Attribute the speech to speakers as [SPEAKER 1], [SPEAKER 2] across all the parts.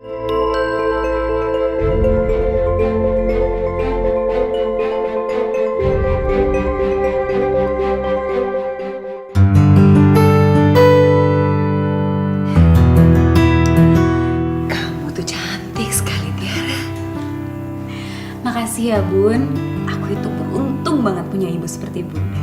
[SPEAKER 1] Kamu tuh cantik sekali, Tiara.
[SPEAKER 2] Makasih ya Bun, aku itu beruntung banget punya ibu seperti Bunda.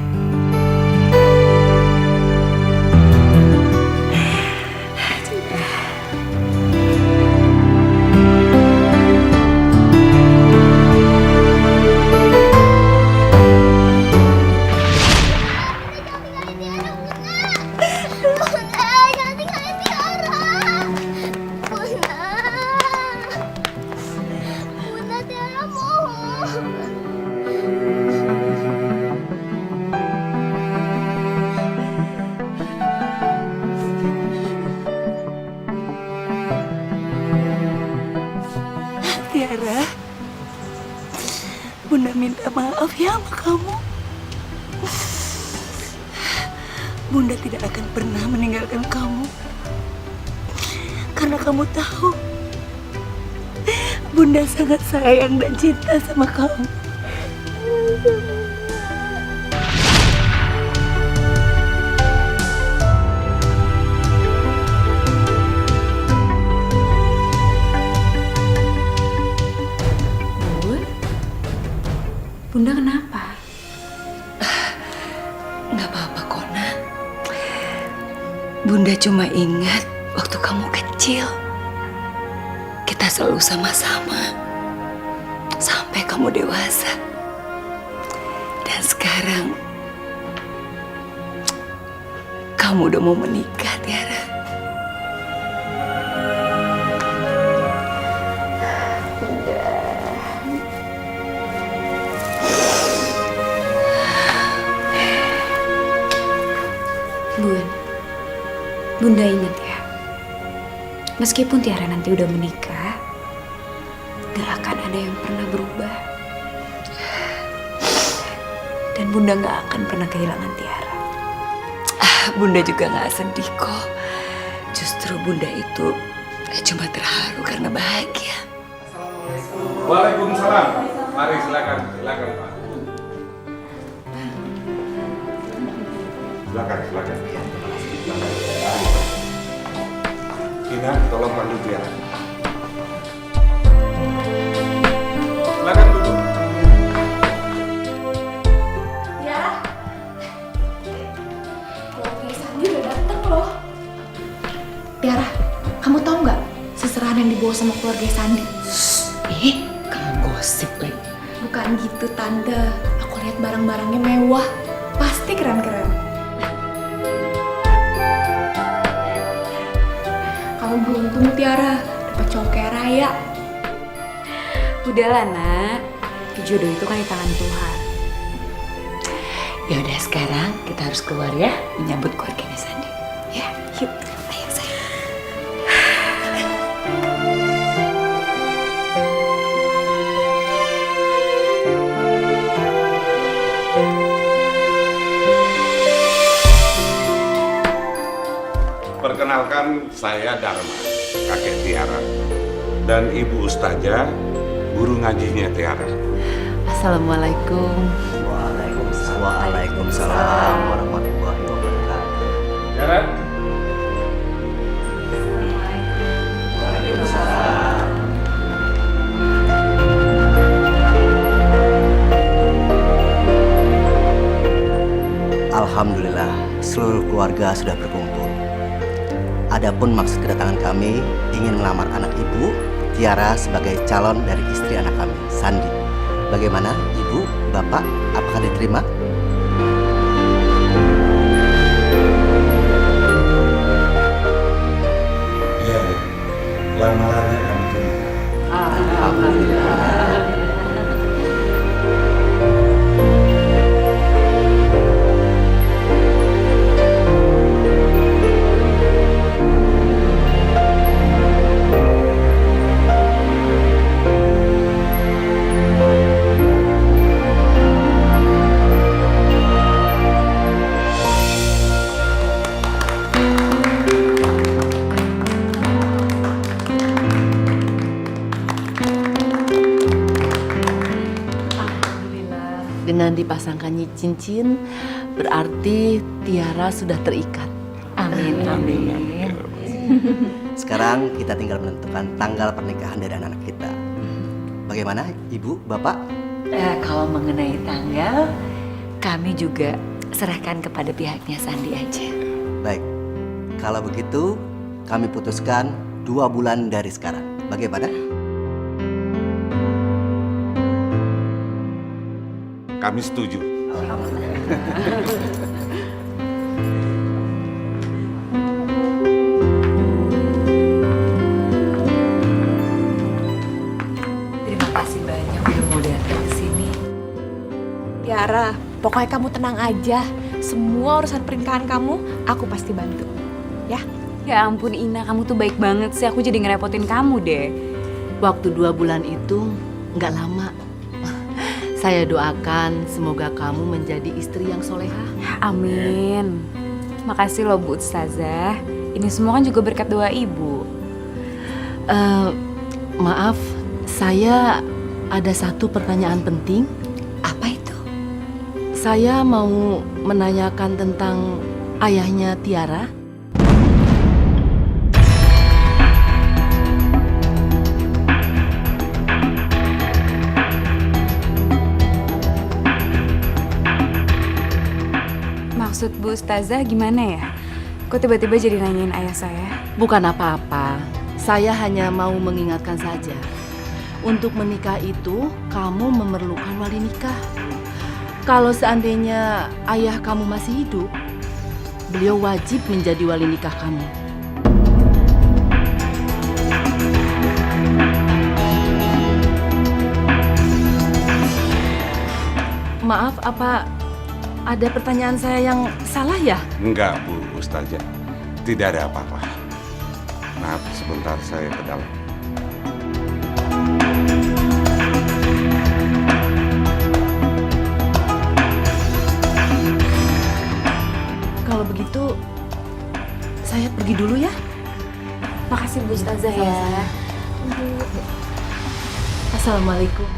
[SPEAKER 1] Tiara, Bunda minta maaf ya sama kamu. Bunda tidak akan pernah meninggalkan kamu. Karena kamu tahu, Bunda sangat sayang dan cinta sama kamu.
[SPEAKER 2] Bun, Bunda kenapa?
[SPEAKER 1] Nggak apa-apa, Kona. Bunda cuma ingat waktu kamu kecil. Kita selalu sama-sama. Sampai kamu dewasa. Dan sekarang, kamu udah mau menikah, Tiara.
[SPEAKER 2] Bun, Bunda ingat ya, meskipun Tiara nanti udah menikah, gak akan ada yang pernah berubah. Dan Bunda gak akan pernah kehilangan Tiara.
[SPEAKER 1] Bunda juga gak sedih kok. Justru Bunda itu cuma terharu karena bahagia.
[SPEAKER 3] Waalaikumsalam. Mari silakan, silakan Pak. Silakan, silakan. Ina, tolong pandu Tiara. Silakan duduk.
[SPEAKER 2] Tiara, keluarga Sandi udah dateng loh. Tiara, kamu tahu nggak seserahan yang dibawa sama keluarga Sandi?
[SPEAKER 1] Kamu gosip lagi.
[SPEAKER 2] Bukan gitu Tante, aku lihat barang-barangnya mewah, pasti keren-keren. Kamu beruntung Tiara, dapat cowok kayak Raya. Udahlah nak, jodoh itu kan di tangan Tuhan.
[SPEAKER 1] Ya udah sekarang kita harus keluar ya menyambut keluarganya Sandi. Ya, yuk. Ayo sayang.
[SPEAKER 3] Perkenalkan, saya Dharma, kakek Tiara. Dan Ibu Ustazah, guru ngajinya Tiara.
[SPEAKER 1] Assalamualaikum.
[SPEAKER 4] Waalaikumsalam warahmatullahi wabarakatuh.
[SPEAKER 3] Tiara,
[SPEAKER 4] Waalaikumsalam. Alhamdulillah, seluruh keluarga sudah berkumpul. Adapun maksud kedatangan kami ingin melamar anak ibu, Tiara, sebagai calon dari istri anak kami, Sandi. Bagaimana, ibu, bapak, apakah diterima?
[SPEAKER 3] iya Bu. Lamarannya kami terima.
[SPEAKER 4] Alhamdulillah.
[SPEAKER 5] Dengan dipasangkannya cincin, berarti Tiara sudah terikat.
[SPEAKER 1] Amin, amin.
[SPEAKER 4] Sekarang kita tinggal menentukan tanggal pernikahan dari anak kita. Bagaimana Ibu, Bapak?
[SPEAKER 1] Kalau mengenai tanggal, kami juga serahkan kepada pihaknya Sandi aja.
[SPEAKER 4] Baik, kalau begitu kami putuskan 2 bulan dari sekarang. Bagaimana?
[SPEAKER 3] Kami setuju.
[SPEAKER 1] Terima kasih banyak udah mau datang ke sini.
[SPEAKER 6] Tiara, pokoknya kamu tenang aja. Semua urusan pernikahan kamu, aku pasti bantu. Ya?
[SPEAKER 2] Ya ampun Ina, kamu tuh baik banget sih. Aku jadi ngerepotin kamu deh.
[SPEAKER 5] Waktu 2 bulan itu nggak lama. Saya doakan semoga kamu menjadi istri yang solehah.
[SPEAKER 2] Amin. Makasih loh Bu Ustazah. Ini semua kan juga berkat doa Ibu.
[SPEAKER 5] Maaf, saya ada satu pertanyaan penting.
[SPEAKER 1] Apa itu?
[SPEAKER 5] Saya mau menanyakan tentang ayahnya Tiara.
[SPEAKER 2] Maksud Bu Ustazah gimana ya? Kok tiba-tiba jadi nanyain ayah saya?
[SPEAKER 5] Bukan apa-apa, saya hanya mau mengingatkan saja. Untuk menikah itu, kamu memerlukan wali nikah. Kalau seandainya ayah kamu masih hidup, beliau wajib menjadi wali nikah kamu. Maaf, apa ada pertanyaan saya yang salah ya?
[SPEAKER 3] Enggak, Bu Ustazah. Tidak ada apa-apa. Maaf, sebentar saya ke dalam.
[SPEAKER 5] Kalau begitu, saya pergi dulu ya.
[SPEAKER 2] Makasih Bu Ustazah ya.
[SPEAKER 5] Assalamualaikum.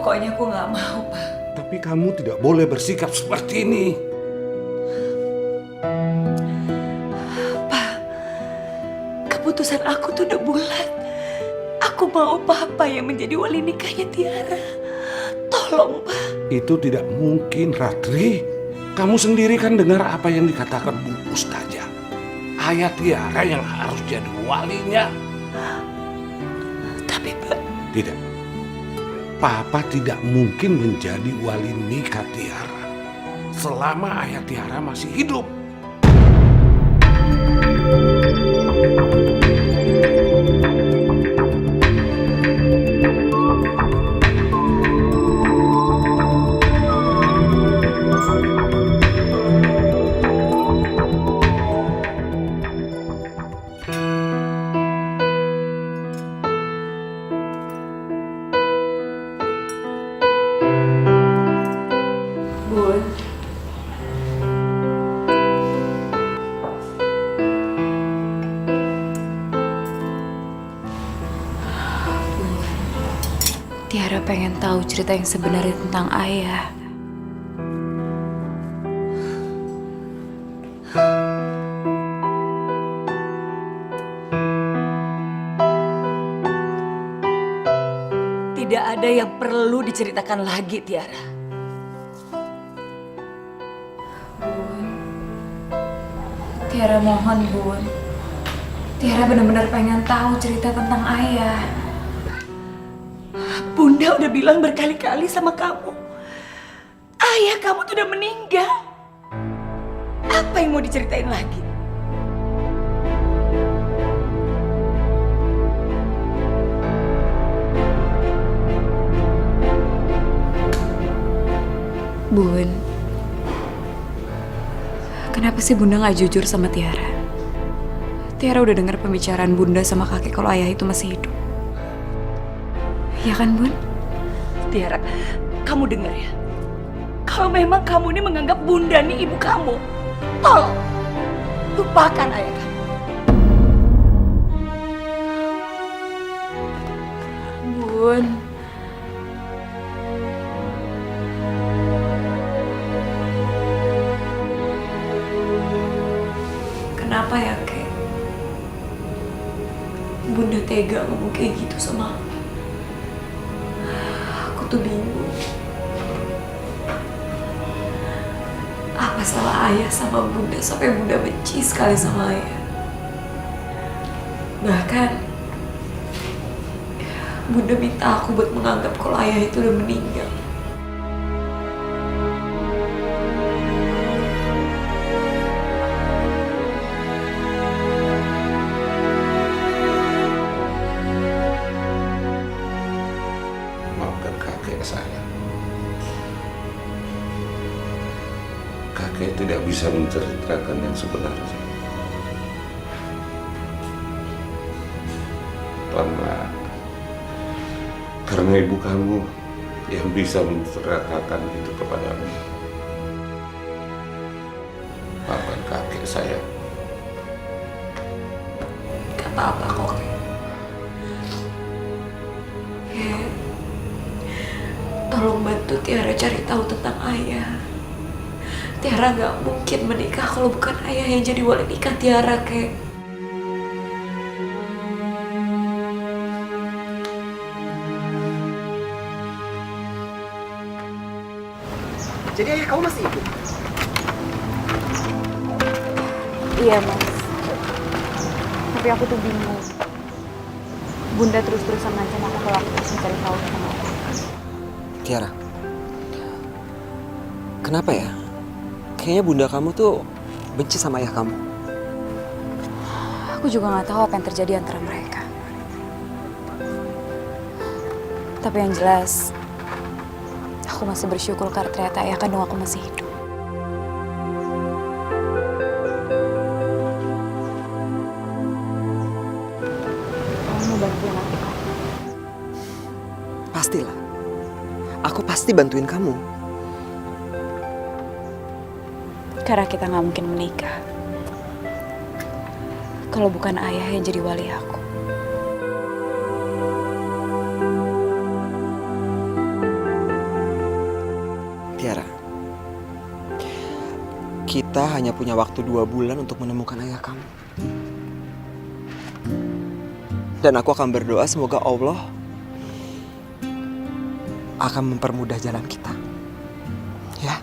[SPEAKER 1] Pokoknya aku nggak mau, Pak.
[SPEAKER 3] Tapi kamu tidak boleh bersikap seperti ini.
[SPEAKER 1] Pak, keputusan aku tuh udah bulat. Aku mau Papa yang menjadi wali nikahnya Tiara. Tolong, Pak.
[SPEAKER 3] Itu tidak mungkin, Ratri. Kamu sendiri kan dengar apa yang dikatakan Bu Ustazah. Ayah Tiara yang harus jadi walinya.
[SPEAKER 1] Tapi, Pak.
[SPEAKER 3] Tidak. Papa tidak mungkin menjadi wali nikah Tiara selama ayah Tiara masih hidup.
[SPEAKER 2] Bun. Tiara pengen tahu cerita yang sebenarnya tentang ayah.
[SPEAKER 1] Tidak ada yang perlu diceritakan lagi, Tiara.
[SPEAKER 2] Tiara mohon, Bun. Tiara benar-benar pengen tahu cerita tentang ayah.
[SPEAKER 1] Bunda udah bilang berkali-kali sama kamu. Ayah kamu tuh udah meninggal. Apa yang mau diceritain lagi?
[SPEAKER 2] Bun, kenapa sih Bunda gak jujur sama Tiara? Tiara udah dengar pembicaraan Bunda sama kakek kalau ayah itu masih hidup. Ya kan, Bun?
[SPEAKER 1] Tiara, kamu dengar ya? Kalau memang kamu ini menganggap Bunda nih ibu kamu, tolong lupakan ayah kamu.
[SPEAKER 2] Bun.
[SPEAKER 1] Kenapa ya, Kek? Bunda tega ngomong kayak gitu sama aku. Aku tuh bingung. Apa salah ayah sama Bunda sampai Bunda benci sekali sama ayah? Bahkan Bunda minta aku buat menganggap kalau ayah itu udah meninggal.
[SPEAKER 3] Maafkan kakek saya. Kakek tidak bisa menceritakan yang sebenarnya. Karena ibu kamu yang bisa menceritakan itu kepadamu. Maafkan kakek saya.
[SPEAKER 1] Gak apa-apa kok, Kek. Kek, tolong bantu Tiara cari tahu tentang ayah. Tiara gak mungkin menikah kalau bukan ayah yang jadi wali nikah Tiara, Kek.
[SPEAKER 7] Jadi ayah kamu masih hidup?
[SPEAKER 2] Iya, Mas. Tapi aku tuh bingung. Bunda terus-terusan ngancam aku kalau aku harus mencari tahu tentang apa.
[SPEAKER 7] Tiara, kenapa ya? Kayaknya bunda kamu tuh benci sama ayah kamu.
[SPEAKER 2] Aku juga nggak tahu apa yang terjadi antara mereka. Tapi yang jelas, aku masih bersyukur karena ternyata ayah kandung aku masih hidup. Kamu mau bantuin aku, Kak?
[SPEAKER 7] Pastilah. Aku pasti bantuin kamu.
[SPEAKER 2] Karena kita nggak mungkin menikah kalau bukan ayah yang jadi wali aku.
[SPEAKER 7] Tiara, kita hanya punya waktu 2 bulan untuk menemukan ayah kamu. Dan aku akan berdoa semoga Allah akan mempermudah jalan kita. Ya,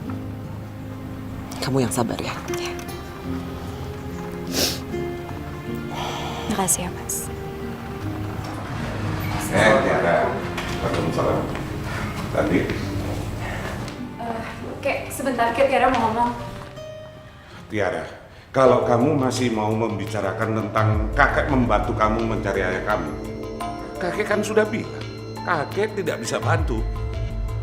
[SPEAKER 7] kamu yang sabar ya.
[SPEAKER 2] Makasih ya, Mas.
[SPEAKER 3] Tiara. Waalaikumsalam. Tadi
[SPEAKER 2] Kek, sebentar, Kek, Tiara mau ngomong.
[SPEAKER 3] Tiara, kalau kamu masih mau membicarakan tentang kakek membantu kamu mencari ayah kamu, kakek kan sudah bilang, kakek tidak bisa bantu.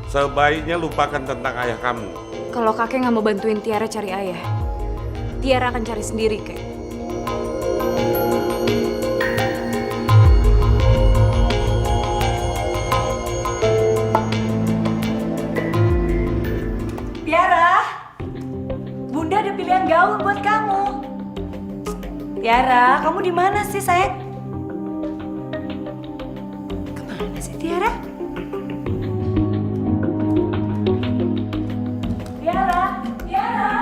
[SPEAKER 3] Sebaiknya lupakan tentang ayah kamu.
[SPEAKER 2] Kalau kakek nggak mau bantuin Tiara cari ayah, Tiara akan cari sendiri, Kek.
[SPEAKER 1] Tiara, Bunda ada pilihan gaun buat kamu. Tiara, kamu di mana sih, sayang? Kemana sih Tiara? Tiara, Tiara,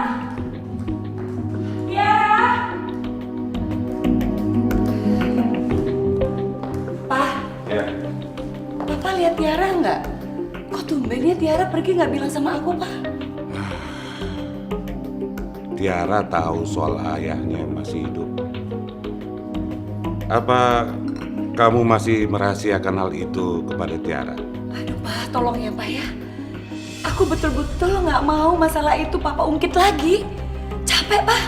[SPEAKER 1] Tiara. Pak,
[SPEAKER 3] Ya,
[SPEAKER 1] Papa lihat Tiara nggak? Kok tumbennya Tiara pergi nggak bilang sama aku, Pak?
[SPEAKER 3] Tiara tahu soal ayahnya yang masih hidup. Apa kamu masih merahasiakan hal itu kepada Tiara?
[SPEAKER 1] Aduh, Pak, tolong ya, Pak ya. Aku betul-betul nggak mau masalah itu Papa ungkit lagi. Capek, Pak.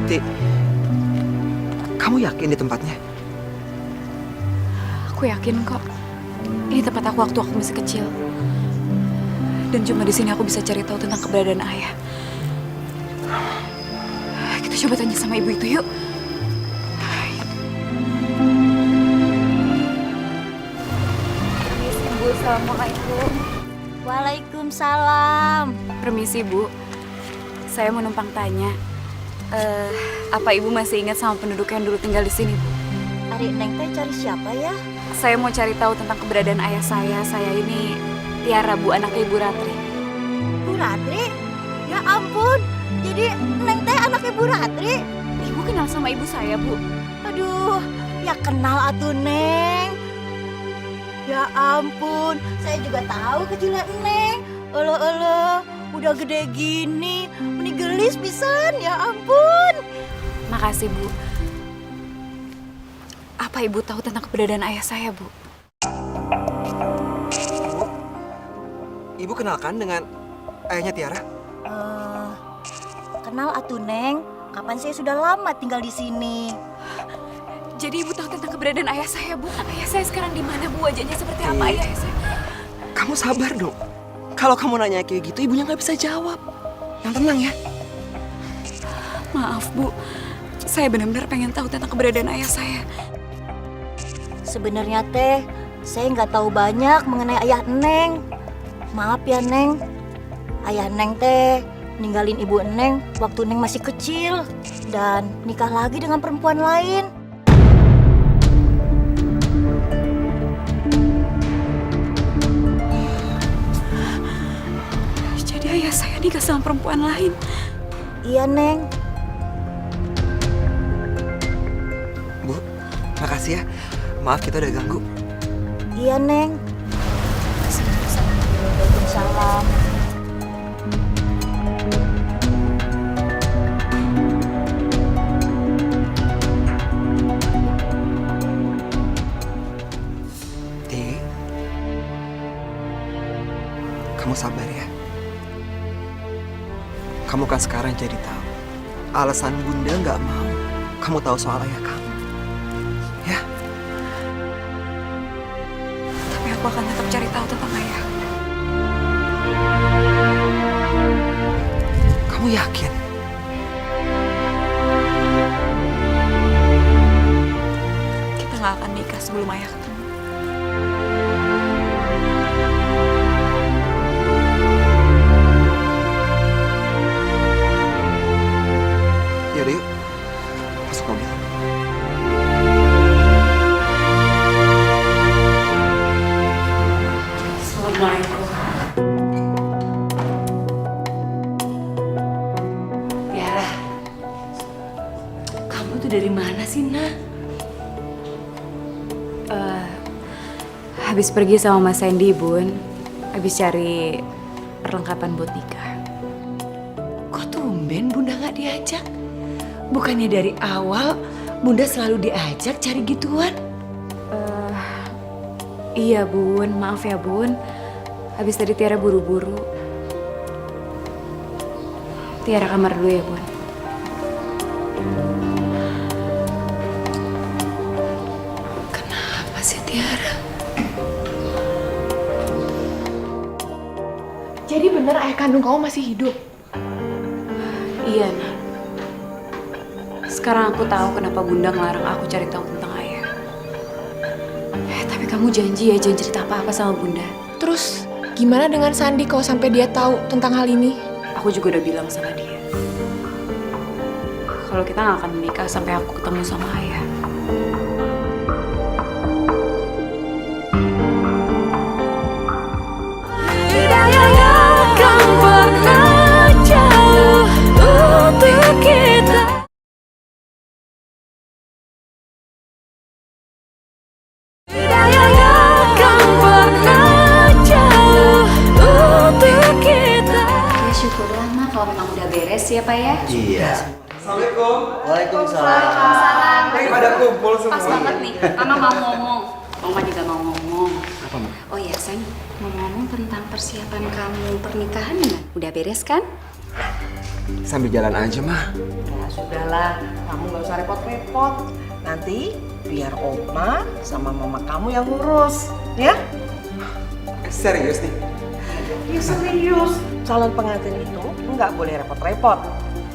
[SPEAKER 7] Ti, yakin di tempatnya?
[SPEAKER 2] Aku yakin kok. Ini tempat aku waktu aku masih kecil. Dan cuma di sini aku bisa cari tahu tentang keberadaan ayah. Kita coba tanya sama ibu itu yuk. Permisi Bu, Assalamualaikum.
[SPEAKER 8] Waalaikumsalam.
[SPEAKER 2] Permisi Bu, saya mau numpang tanya. Apa ibu masih ingat sama penduduk yang dulu tinggal di sini Bu?
[SPEAKER 8] Ari Neng teh cari siapa ya?
[SPEAKER 2] Saya mau cari tahu tentang keberadaan ayah saya. Saya ini Tiara Bu, anaknya Ibu Ratri.
[SPEAKER 8] Bu Ratri? Ya ampun, jadi Neng teh anaknya Bu Ratri?
[SPEAKER 2] Ibu kenal sama ibu saya Bu?
[SPEAKER 8] Aduh, ya kenal atuh Neng. Ya ampun, saya juga tahu kecilnya Neng. Olo, udah gede gini, meni gelis pisan, ya ampun.
[SPEAKER 2] Makasih Bu. Apa ibu tahu tentang keberadaan ayah saya Bu?
[SPEAKER 7] Ibu kenalkan dengan ayahnya Tiara?
[SPEAKER 8] Kenal atuh Neng. Kapan saya sudah lama tinggal di sini.
[SPEAKER 2] Jadi ibu tahu tentang keberadaan ayah saya Bu? Ayah saya sekarang di mana Bu? Wajahnya seperti apa ayah saya?
[SPEAKER 7] Kamu sabar dong. Kalau kamu nanya kayak gitu, ibunya nggak bisa jawab. Yang tenang ya.
[SPEAKER 2] Maaf Bu, saya benar-benar pengen tahu tentang keberadaan ayah saya.
[SPEAKER 8] Sebenarnya teh, saya nggak tahu banyak mengenai ayah Neng. Maaf ya Neng. Ayah Neng teh ninggalin ibu Neng waktu Neng masih kecil dan nikah lagi dengan perempuan lain.
[SPEAKER 2] Jadi ayah saya nikah sama perempuan lain.
[SPEAKER 8] Iya Neng.
[SPEAKER 7] Bu, makasih ya. Maaf kita udah ganggu.
[SPEAKER 8] Iya Neng. Waalaikumsalam.
[SPEAKER 7] Kamu sabar ya. Kamu kan sekarang jadi tahu alasan Bunda nggak mau kamu tahu soal ayah kamu. Ya.
[SPEAKER 2] Tapi aku akan tetap cari tahu tentang ayah.
[SPEAKER 7] Kamu yakin?
[SPEAKER 2] Kita nggak akan nikah sebelum ayah ketemu.
[SPEAKER 7] Yaudah yuk, masuk mobil.
[SPEAKER 2] Assalamualaikum.
[SPEAKER 1] Tiara, kamu tuh dari mana sih, Nak?
[SPEAKER 2] Habis pergi sama Mas Sandy, Bun. Habis cari perlengkapan buat nikah.
[SPEAKER 1] Kok tumben Bunda nggak diajak? Bukannya dari awal Bunda selalu diajak cari gituan?
[SPEAKER 2] Iya, Bun. Maaf ya, Bun. Habis tadi Tiara buru-buru. Tiara kamar dulu ya, Bun.
[SPEAKER 1] Kenapa sih Tiara?
[SPEAKER 6] Jadi bener ayah kandung kamu masih hidup?
[SPEAKER 2] Iya, Nak. Sekarang aku tahu kenapa Bunda ngelarang aku cari tahu tentang ayah. Tapi kamu janji ya jangan cerita apa-apa sama Bunda.
[SPEAKER 6] Terus gimana dengan Sandi kalau sampai dia tahu tentang hal ini?
[SPEAKER 2] Aku juga udah bilang sama dia. Kalau kita nggak akan menikah sampai aku ketemu sama ayah. Syukurlah Ma, kalau memang udah beres ya Pak ya.
[SPEAKER 4] Iya.
[SPEAKER 7] Assalamualaikum.
[SPEAKER 4] Waalaikumsalam.
[SPEAKER 7] Pada kumpul semua.
[SPEAKER 2] Pas banget nih, Mama mau ngomong. Mama juga mau ngomong.
[SPEAKER 7] Apa, Ma?
[SPEAKER 2] Oh iya, sayang, mau ngomong tentang persiapan kamu pernikahan gimana? Udah beres kan?
[SPEAKER 7] Sambil jalan aja, mah.
[SPEAKER 9] Ya sudahlah, kamu gak usah repot-repot. Nanti biar Oma sama mama kamu yang ngurus, ya?
[SPEAKER 7] Serius nih?
[SPEAKER 9] Ya serius. Calon pengantin itu nggak boleh repot-repot.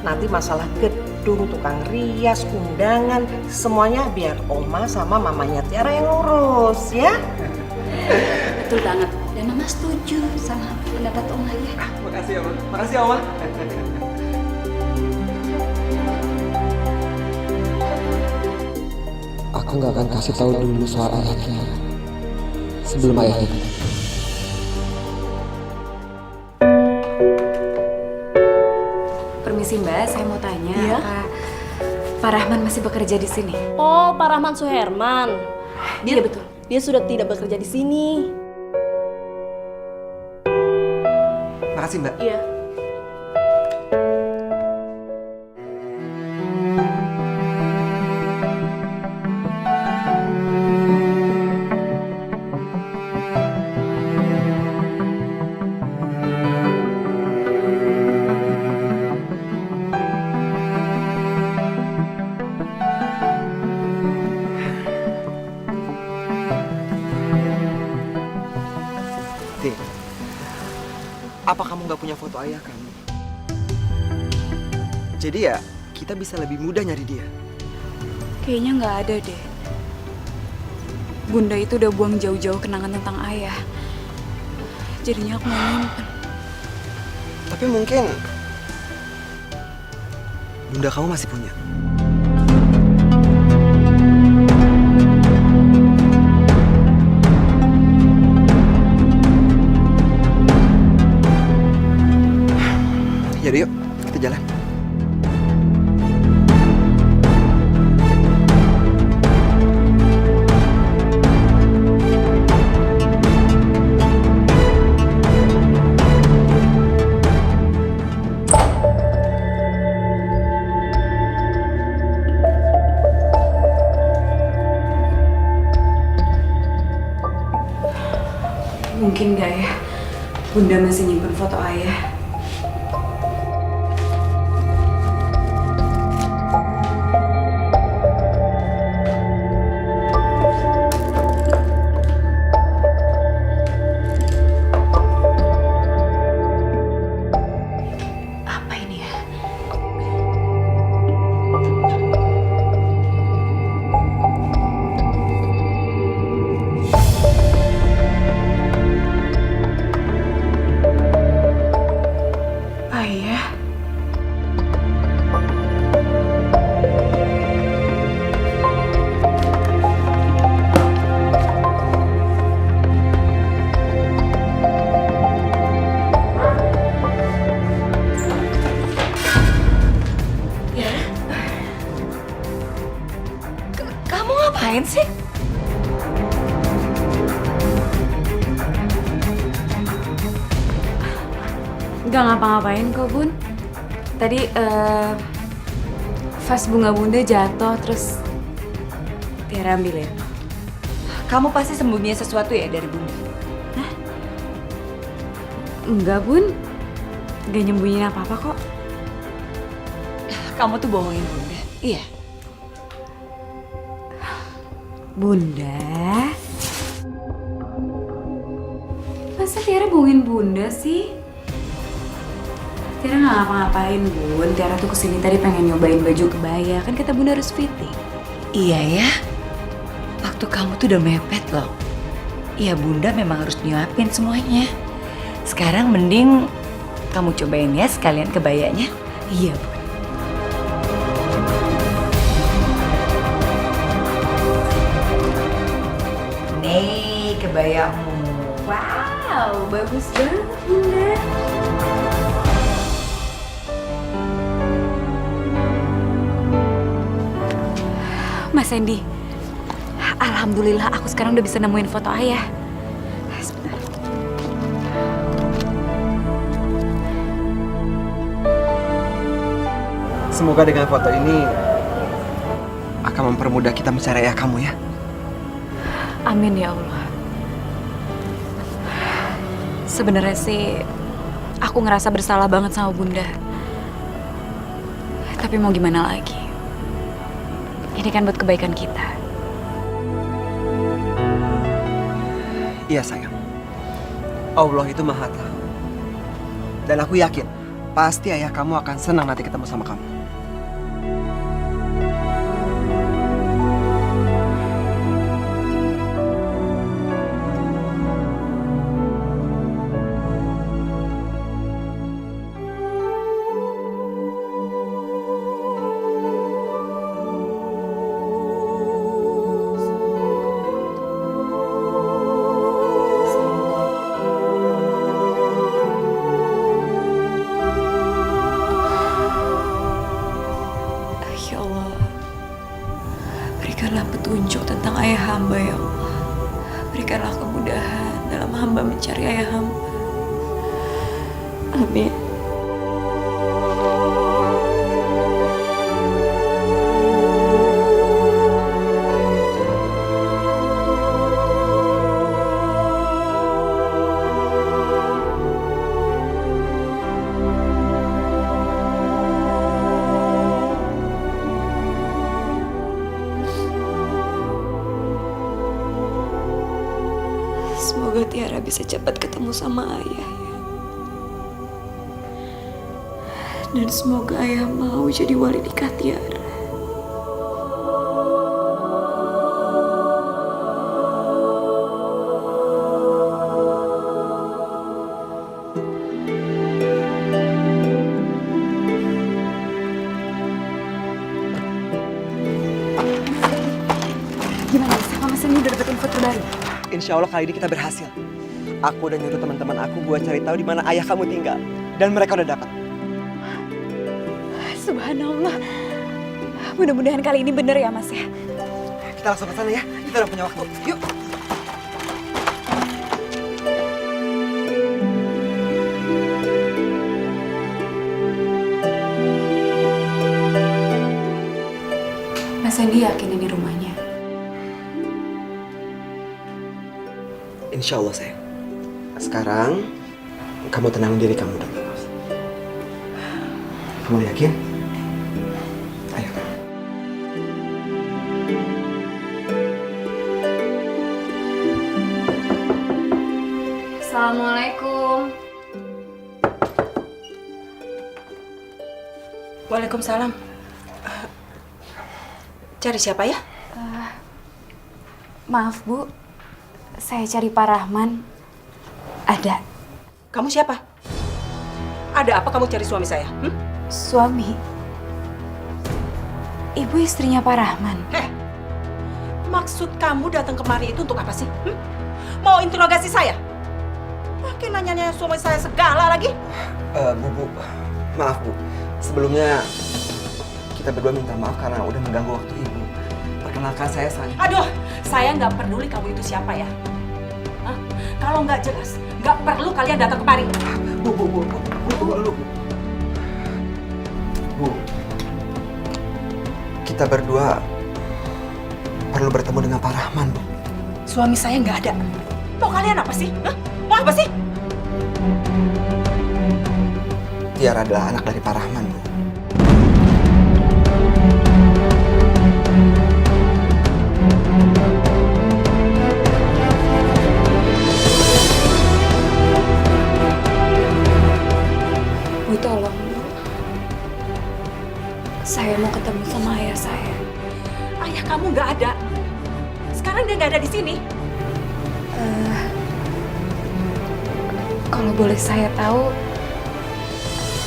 [SPEAKER 9] Nanti masalah gedung, tukang rias, undangan, semuanya biar Oma sama mamanya Tiara yang ngurus, ya?
[SPEAKER 2] Betul banget. Dan Mama setuju sama pendapat Oma ya.
[SPEAKER 7] Makasih ya, Oma. Makasih ya, Oma. Aku nggak akan kasih tahu dulu soal ayahnya sebelum ayahnya datang.
[SPEAKER 2] Permisi Mbak, saya mau tanya,
[SPEAKER 10] Iya?
[SPEAKER 2] apa Pak Rahman masih bekerja di sini?
[SPEAKER 10] Oh, Pak Rahman Suherman.
[SPEAKER 2] Iya betul.
[SPEAKER 10] Dia sudah tidak bekerja di sini.
[SPEAKER 7] Makasih, Mbak.
[SPEAKER 10] Iya.
[SPEAKER 7] Ti, apa kamu nggak punya foto ayah kamu? Jadi ya, kita bisa lebih mudah nyari dia.
[SPEAKER 2] Kayaknya nggak ada deh. Bunda itu udah buang jauh-jauh kenangan tentang ayah. Jadinya aku nggak nyimpen.
[SPEAKER 7] Tapi mungkin bunda kamu masih punya. Yaudah yuk, kita jalan.
[SPEAKER 2] Mungkin nggak ya, Bunda masih nyimpen foto ayah. Apa ini ya? Ayah.
[SPEAKER 1] Kamu ngapain sih?
[SPEAKER 2] Nggak ngapa-ngapain kok, Bun. Tadi vas bunga Bunda jatuh, terus Tiara ambilin.
[SPEAKER 1] Kamu pasti sembunyi sesuatu ya dari Bunda?
[SPEAKER 2] Enggak, Bun. Nggak nyembunyiin apa-apa kok.
[SPEAKER 1] Kamu tuh bohongin Bunda. Iya.
[SPEAKER 2] Bunda? Masa Tiara bohongin Bunda sih? Tiara nggak ngapa-ngapain, Bun. Tiara tuh kesini tadi pengen nyobain baju kebaya. Kan kata Bunda harus fitting.
[SPEAKER 1] Iya ya. Waktu kamu tuh udah mepet loh. Iya Bunda memang harus nyuapin semuanya. Sekarang mending kamu cobain ya sekalian kebayanya.
[SPEAKER 2] Iya, Bun.
[SPEAKER 1] Nih kebayamu.
[SPEAKER 2] Wow, bagus banget, Bunda. Mas Sandy, alhamdulillah aku sekarang udah bisa nemuin foto ayah. Sebentar.
[SPEAKER 7] Semoga dengan foto ini akan mempermudah kita mencari ayah kamu ya.
[SPEAKER 2] Amin ya Allah. Sebenarnya sih aku ngerasa bersalah banget sama Bunda. Tapi mau gimana lagi? Ini kan buat kebaikan kita.
[SPEAKER 7] Iya sayang, Allah itu maha tahu. Dan aku yakin, pasti ayah kamu akan senang nanti ketemu sama kamu.
[SPEAKER 1] Ya Allah, berikanlah petunjuk tentang ayah hamba ya Allah. Berikanlah kemudahan dalam hamba mencari ayah hamba. Amin. Semoga Tiara bisa cepat ketemu sama ayah ya. Dan semoga ayah mau jadi wali nikah Tiara.
[SPEAKER 2] Gimana bisa Mama Sandy udah dapet info terbaru?
[SPEAKER 7] Insya Allah kali ini kita berhasil. Aku udah nyuruh teman-teman aku buat cari tahu di mana ayah kamu tinggal. Dan mereka udah dapat.
[SPEAKER 2] Subhanallah. Mudah-mudahan kali ini bener ya Mas ya.
[SPEAKER 7] Kita langsung ke sana ya. Kita udah punya waktu. Yuk.
[SPEAKER 2] Mas Sandy yakin ini rumahnya?
[SPEAKER 7] Insya Allah sayang. Sekarang kamu tenangin diri kamu dulu. Kamu yakin? Ayo.
[SPEAKER 2] Assalamualaikum.
[SPEAKER 9] Waalaikumsalam. Cari siapa ya?
[SPEAKER 2] Maaf Bu, saya cari Pak Rahman. Ada.
[SPEAKER 9] Kamu siapa? Ada apa kamu cari suami saya?
[SPEAKER 2] Suami. Ibu istrinya Pak Rahman.
[SPEAKER 9] Maksud kamu datang kemari itu untuk apa sih? Mau interogasi saya? Makin nanya-nanya suami saya segala lagi.
[SPEAKER 7] Bu, maaf Bu. Sebelumnya kita berdua minta maaf karena udah mengganggu waktu Ibu. Perkenalkan saya Sandy.
[SPEAKER 9] Aduh, saya nggak peduli kamu itu siapa ya. Kalau nggak jelas, nggak perlu kalian datang kemari.
[SPEAKER 7] Bu, tunggu dulu Bu. Bu, kita berdua perlu bertemu dengan Pak Rahman, Bu.
[SPEAKER 9] Suami saya nggak ada. Mau kalian apa sih? Mau apa sih?
[SPEAKER 7] Tiara adalah anak dari Pak Rahman, Bu.
[SPEAKER 1] Bu, tolong Bu. Saya mau ketemu sama ayah saya.
[SPEAKER 9] Ayah kamu nggak ada. Sekarang dia nggak ada di sini.
[SPEAKER 2] Kalau boleh saya tahu,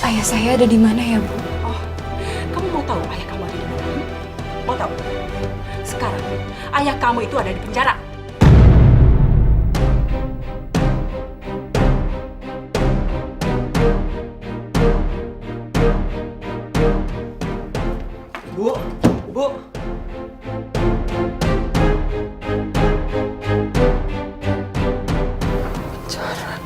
[SPEAKER 2] ayah saya ada di mana ya Bu?
[SPEAKER 9] Oh, kamu mau tahu ayah kamu ada di mana? Mau tahu? Sekarang ayah kamu itu ada di penjara.
[SPEAKER 7] Bu. Pacaran.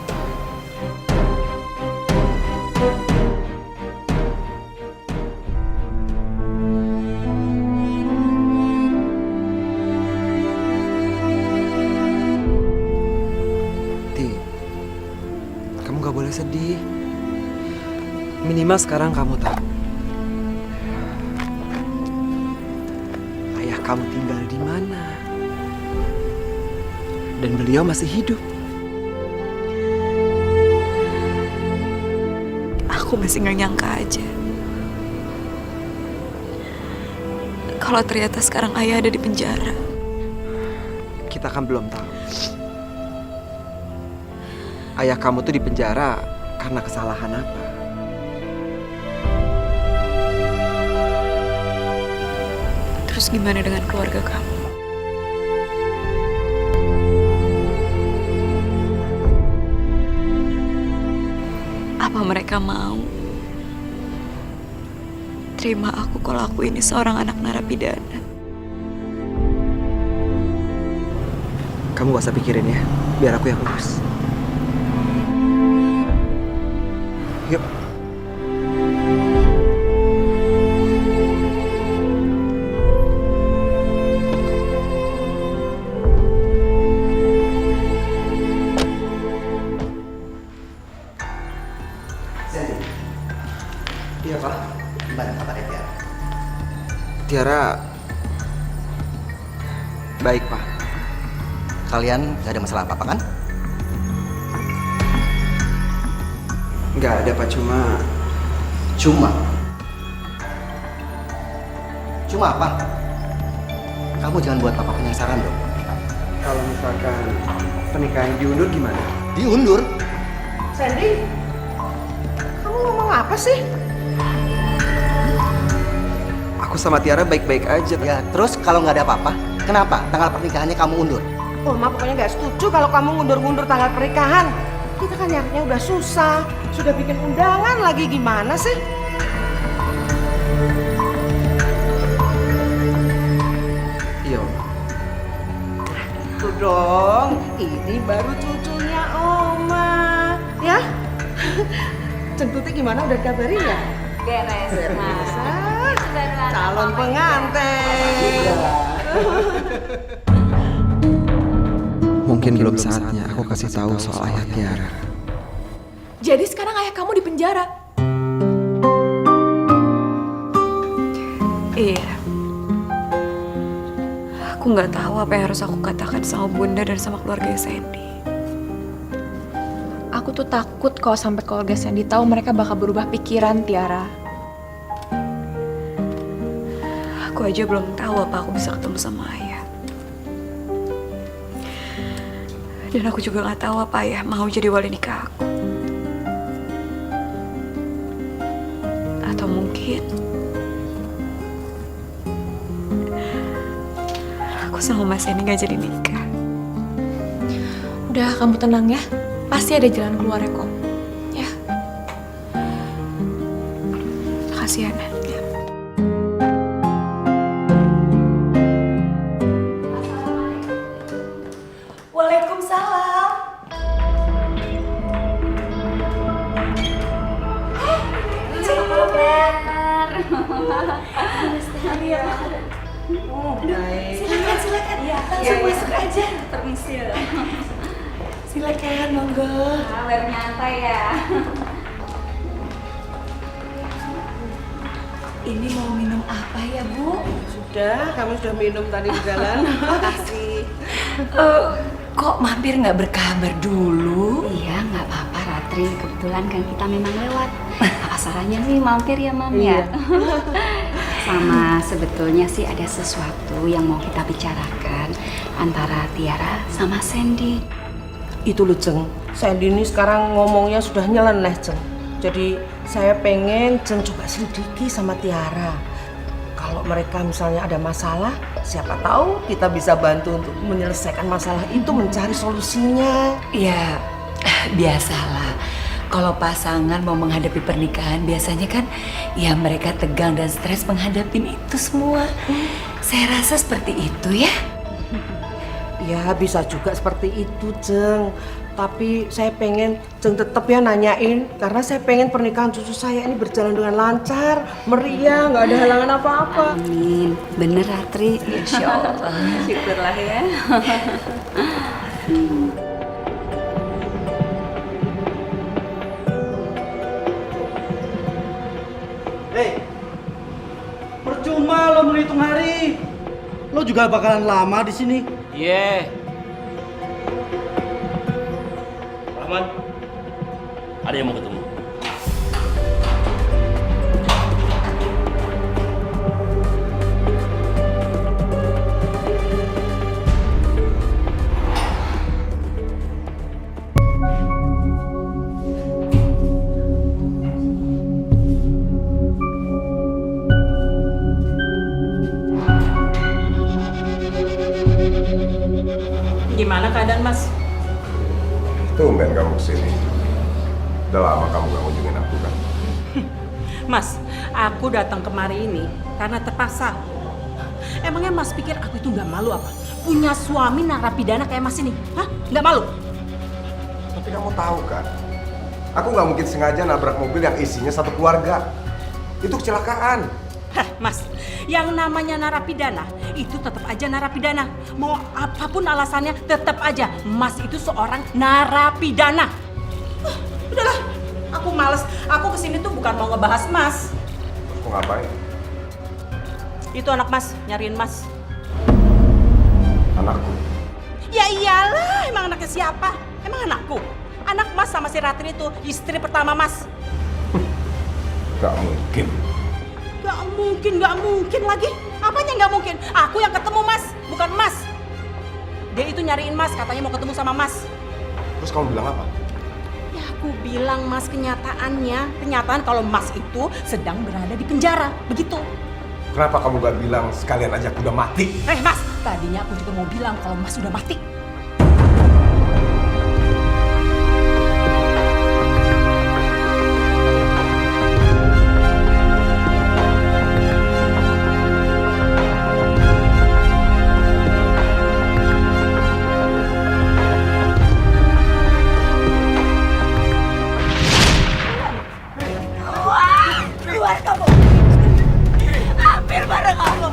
[SPEAKER 7] Ti, kamu gak boleh sedih. Minimal sekarang kamu tahu kamu tinggal di mana. Dan beliau masih hidup.
[SPEAKER 6] Aku masih nggak nyangka aja. Kalau ternyata sekarang ayah ada di penjara.
[SPEAKER 7] Kita kan belum tahu. Ayah kamu tuh di penjara karena kesalahan apa?
[SPEAKER 6] Terus gimana dengan keluarga kamu? Apa mereka mau terima aku kalau aku ini seorang anak narapidana?
[SPEAKER 7] Kamu gak usah pikirin ya, biar aku yang urus. Yuk. Iya, Pak.
[SPEAKER 4] Gimana kabarnya Tiara?
[SPEAKER 7] Tiara baik, Pak.
[SPEAKER 4] Kalian gak ada masalah apa-apa kan?
[SPEAKER 7] Nggak ada, Pak. Cuma
[SPEAKER 4] apa? Kamu jangan buat papa penasaran dong.
[SPEAKER 7] kalau misalkan pernikahan diundur gimana?
[SPEAKER 4] Diundur?
[SPEAKER 9] Sandy, kamu ngomong apa sih?
[SPEAKER 7] Aku sama Tiara baik-baik aja.
[SPEAKER 4] Ya, terus kalau nggak ada apa-apa, kenapa tanggal pernikahannya kamu undur?
[SPEAKER 9] Oma pokoknya nggak setuju kalau kamu ngundur-ngundur tanggal pernikahan. Kita kan nyarinya udah susah, sudah bikin undangan lagi, gimana sih?
[SPEAKER 7] Iya, Oma.
[SPEAKER 9] Itu dong, ini baru cucunya Oma, ya? Centutnya gimana, udah kabarin ya?
[SPEAKER 2] Beres.
[SPEAKER 9] Calon pengantin.
[SPEAKER 7] Mungkin belum saatnya aku kasih tahu soal ayah Tiara.
[SPEAKER 6] Jadi sekarang ayah kamu di penjara? Iya. Aku nggak tahu apa yang harus aku katakan sama Bunda dan sama keluarga Sandy.
[SPEAKER 11] Aku tuh takut kalau sampai keluarga Sandy tahu mereka bakal berubah pikiran, Tiara.
[SPEAKER 6] Aku aja belum tahu apa aku bisa ketemu sama ayah. Dan aku juga nggak tahu apa ayah mau jadi wali nikah aku. Atau mungkin aku sama Mas Sandy nggak jadi nikah.
[SPEAKER 11] Udah, kamu tenang ya. Pasti ada jalan keluarnya kok. Ya.
[SPEAKER 6] Makasih ya, Nan.
[SPEAKER 1] Waalaikumsalam. Silakan. Langsung masuk aja.
[SPEAKER 2] Permisi.
[SPEAKER 1] Silakan, monggo.
[SPEAKER 2] Baru nyantai ya.
[SPEAKER 1] Ini mau minum apa ya, Bu?
[SPEAKER 9] Sudah, kamu sudah minum tadi di jalan. Makasih.
[SPEAKER 1] Kok mampir nggak berkabar dulu?
[SPEAKER 2] Iya, nggak apa-apa Ratri. Kebetulan kan kita memang lewat. Apa salahnya sih mampir ya, Mam ya? Sama sebetulnya sih ada sesuatu yang mau kita bicarakan antara Tiara sama Sandy.
[SPEAKER 9] Itu loh, Ceng. Sandy ini sekarang ngomongnya sudah nyeleneh, Ceng. Jadi saya pengen Ceng coba selidiki sama Tiara. Kalau mereka misalnya ada masalah, siapa tahu kita bisa bantu untuk menyelesaikan masalah itu, mencari solusinya.
[SPEAKER 1] Ya, biasalah. Kalau pasangan mau menghadapi pernikahan, biasanya kan ya mereka tegang dan stres menghadapi itu semua. Saya rasa seperti itu ya.
[SPEAKER 9] Ya bisa juga seperti itu, Ceng. Tapi saya pengen Ceng tetap ya nanyain, karena saya pengen pernikahan cucu saya ini berjalan dengan lancar, meriah, nggak ada halangan apa-apa.
[SPEAKER 2] Amin. Bener Ratri.
[SPEAKER 1] Insya Allah.
[SPEAKER 2] Syukurlah ya.
[SPEAKER 12] Percuma lo menghitung hari. Lo Lo juga bakalan lama di sini.
[SPEAKER 13] Iya.
[SPEAKER 12] Rahman, ada yang mau ketemu.
[SPEAKER 9] Gimana keadaan Mas?
[SPEAKER 14] Tumben kamu kesini. Udah lama kamu gak kunjungin aku kan?
[SPEAKER 9] Mas, aku datang kemari ini karena terpaksa. Emangnya Mas pikir aku itu nggak malu apa? Punya suami narapidana kayak Mas ini? Hah? Nggak malu?
[SPEAKER 14] Tapi kamu tahu kan? Aku nggak mungkin sengaja nabrak mobil yang isinya satu keluarga. Itu kecelakaan.
[SPEAKER 9] Hah, Mas, yang namanya narapidana itu tetap aja narapidana. Mau apapun alasannya tetap aja Mas itu seorang narapidana. Udahlah, aku males. Aku kesini tuh bukan mau ngebahas Mas.
[SPEAKER 14] Aku ngapain?
[SPEAKER 9] Itu anak Mas, nyariin Mas.
[SPEAKER 14] Anakku.
[SPEAKER 9] Ya iyalah, emang anaknya siapa? Emang anakku? Anak Mas sama si Ratri itu istri pertama Mas.
[SPEAKER 14] Gak mungkin.
[SPEAKER 9] Gak mungkin lagi. Apanya gak mungkin? Aku yang ketemu Mas, bukan Mas. Dia itu nyariin Mas, katanya mau ketemu sama Mas.
[SPEAKER 14] Terus kamu bilang apa?
[SPEAKER 9] Ya aku bilang Mas kenyataan kalau Mas itu sedang berada di penjara, begitu.
[SPEAKER 14] Kenapa kamu gak bilang sekalian aja aku udah mati?
[SPEAKER 9] Mas, tadinya aku juga mau bilang kalau Mas sudah mati.
[SPEAKER 8] Keluar kamu! Hampir bareng kamu!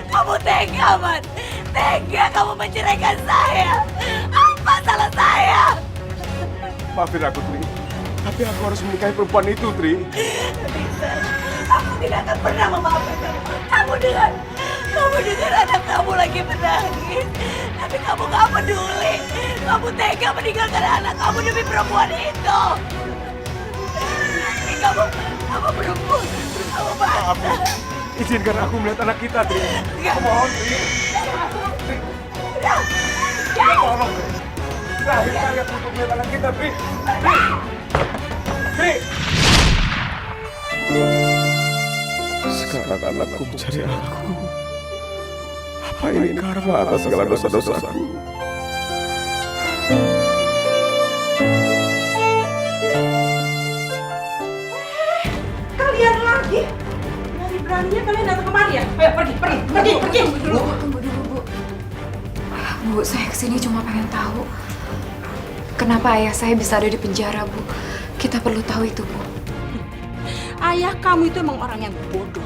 [SPEAKER 8] Kamu tega, Man! Tega kamu menceraikan saya! Apa salah saya?
[SPEAKER 14] Maafin aku, Tri. Tapi aku harus menikahi perempuan itu, Tri.
[SPEAKER 8] Bisa. Aku tidak akan pernah memaafkan kamu. Kamu dengar anak kamu lagi menangis. Tapi kamu gak peduli. Kamu tega meninggalkan anak kamu demi perempuan itu. Kamu perempuan. Kamu bangsa.
[SPEAKER 14] Izinkan aku melihat anak kita, Tri.
[SPEAKER 8] Enggak.
[SPEAKER 14] Mohon, Tri.
[SPEAKER 8] Udah. Jangan.
[SPEAKER 14] Tolong, Tri. Terakhir kali aku untuk melihat anak kita, Tri. Tri. Sekarang anakku mencari aku. Apa ini karma atas segala dosa-dosaku?
[SPEAKER 9] Kalian lagi? Berani-beraninya kalian datang kemari ya? Ayo pergi.
[SPEAKER 6] Tunggu dulu, Bu. Bu, saya kesini cuma pengen tahu kenapa ayah saya bisa ada di penjara, Bu. Kita perlu tahu itu, Bu.
[SPEAKER 9] Ayah kamu itu emang orang yang bodoh.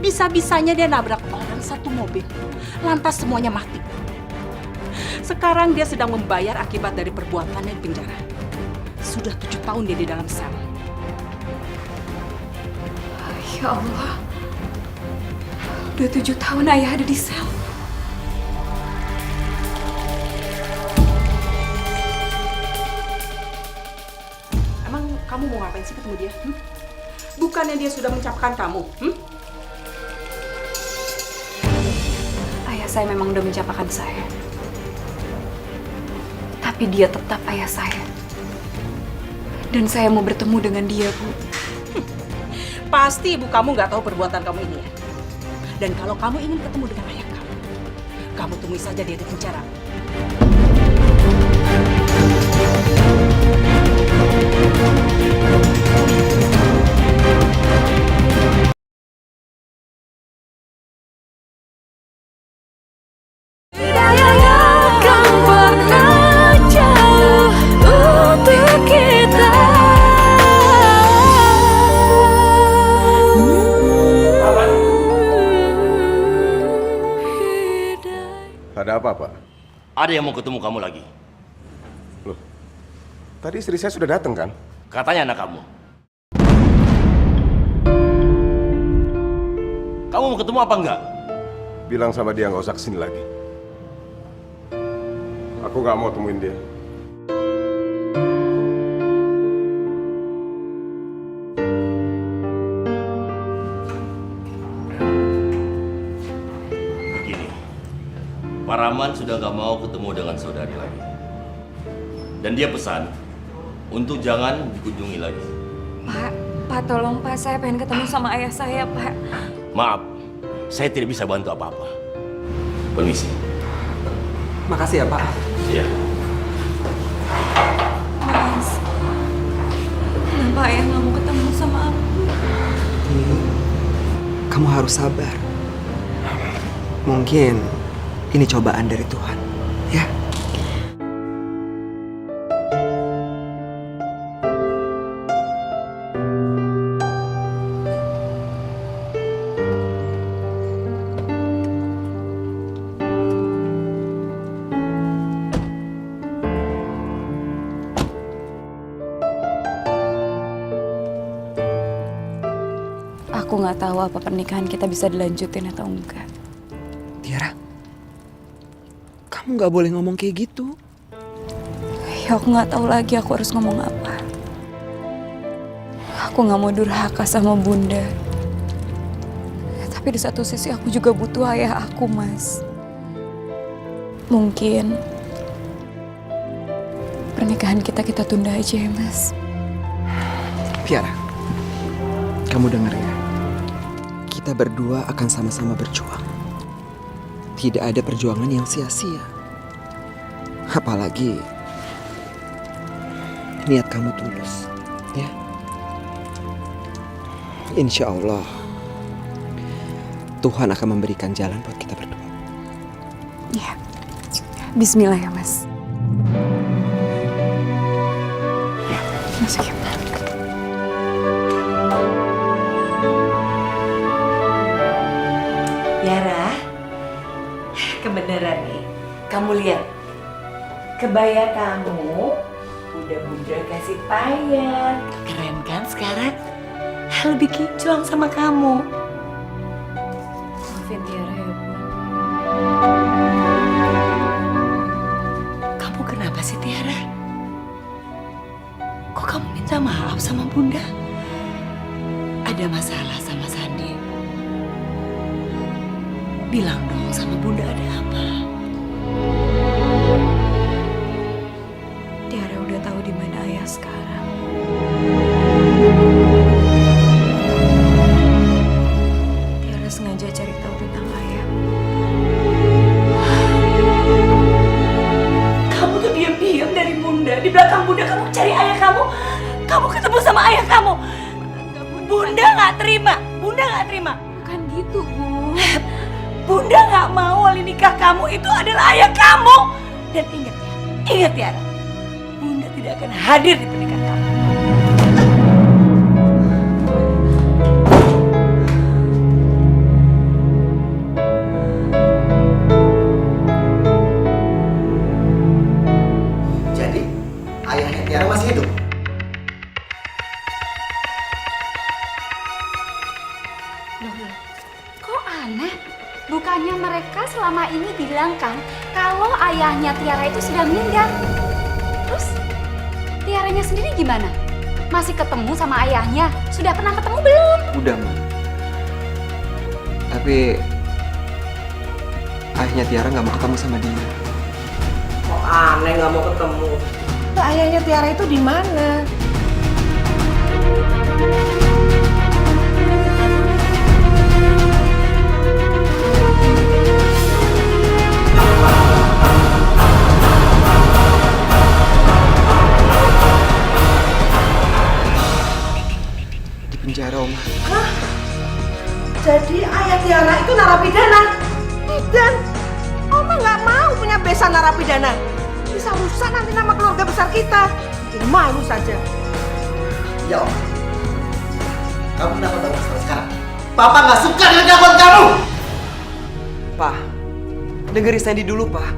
[SPEAKER 9] Bisa-bisanya dia nabrak orang satu mobil, lantas semuanya mati. Sekarang dia sedang membayar akibat dari perbuatannya di penjara. Sudah 7 tahun dia di dalam sel.
[SPEAKER 6] Ya Allah. Udah 7 tahun ayah ada di sel.
[SPEAKER 9] Emang kamu mau ngapain sih ketemu dia? Bukannya dia sudah mencapakan kamu?
[SPEAKER 6] Ayah saya memang udah mencapakan saya. Tapi dia tetap ayah saya. Dan saya mau bertemu dengan dia, Bu.
[SPEAKER 9] Pasti ibu kamu nggak tahu perbuatan kamu ini ya. Dan kalau kamu ingin ketemu dengan ayah kamu temui saja dia di penjara.
[SPEAKER 14] Ada apa, Pak?
[SPEAKER 12] Ada yang mau ketemu kamu lagi.
[SPEAKER 14] Loh, tadi istri saya sudah datang kan?
[SPEAKER 12] Katanya anak kamu. Kamu mau ketemu apa enggak?
[SPEAKER 14] Bilang sama dia nggak usah kesini lagi. Aku nggak mau temuin dia.
[SPEAKER 12] Begini, Pak Rahman sudah nggak mau ketemu dengan saudari lagi. Dan dia pesan untuk jangan dikunjungi lagi.
[SPEAKER 6] Pak, tolong Pak, saya pengen ketemu sama ayah saya, Pak.
[SPEAKER 12] Maaf, saya tidak bisa bantu apa-apa. Permisi.
[SPEAKER 7] Makasih ya, Pak.
[SPEAKER 12] Iya.
[SPEAKER 6] Mas, kenapa ayah nggak mau ketemu sama aku?
[SPEAKER 7] Kamu harus sabar. Mungkin ini cobaan dari Tuhan, ya.
[SPEAKER 6] Aku nggak tahu apa pernikahan kita bisa dilanjutin atau enggak.
[SPEAKER 7] Tiara, kamu nggak boleh ngomong kayak gitu.
[SPEAKER 6] Ya aku nggak tahu lagi aku harus ngomong apa. Aku nggak mau durhaka sama Bunda. Tapi di satu sisi aku juga butuh ayah aku, Mas. Mungkin pernikahan kita tunda aja ya, Mas.
[SPEAKER 7] Tiara, kamu dengar ya? Kita berdua akan sama-sama berjuang. Tidak ada perjuangan yang sia-sia. Apalagi niat kamu tulus, ya. Insya Allah Tuhan akan memberikan jalan buat kita berdua.
[SPEAKER 6] Ya, Bismillah ya, Mas. Ya, masuk ya.
[SPEAKER 1] Yara, kebenaran nih. Kamu lihat, kebaya kamu udah Bunda kasih payet. Keren kan sekarang? Lebih kinclong sama kamu.
[SPEAKER 6] Maafin Tiara ya, Bu.
[SPEAKER 1] Kamu kenapa sih, Tiara? Kok kamu minta maaf sama Bunda? Ada masalah sama Sandi? Bilang dong sama Bunda ada apa?
[SPEAKER 6] Tiara udah tahu di mana ayah sekarang. Tiara sengaja cari tahu tentang ayah.
[SPEAKER 1] Kamu tuh diam-diam dari Bunda. Di belakang Bunda kamu cari ayah kamu. Kamu ketemu sama ayah kamu. Bunda nggak terima. Bunda nggak terima.
[SPEAKER 6] Bukan gitu, Bu.
[SPEAKER 1] Bunda nggak mau wali nikah kamu itu adalah ayah kamu. Dan ingat Tiara, Bunda tidak akan hadir di pernikahan kamu.
[SPEAKER 4] Jadi, ayahnya Tiara masih hidup?
[SPEAKER 2] Kok aneh? Bukannya mereka selama ini bilang kan kalau ayahnya Tiara itu sudah meninggal. Terus Tiaranya sendiri gimana? Masih ketemu sama ayahnya? Sudah pernah ketemu belum?
[SPEAKER 7] Udah, Ma. Tapi ayahnya Tiara nggak mau ketemu sama dia.
[SPEAKER 9] Kok aneh nggak mau ketemu? Nah, ayahnya Tiara itu di mana?
[SPEAKER 7] Di penjara, Oma.
[SPEAKER 9] Hah? Jadi ayah Tiara itu narapidana? Dan Oma nggak mau punya besan narapidana. Bisa rusak nanti nama keluarga besar kita. Bikin malu saja.
[SPEAKER 4] Ya, Om. Kamu kenapa baru sekarang? Papa nggak suka dengan kelakuan kamu!
[SPEAKER 7] Pak, dengerin Sandy dulu, Pak.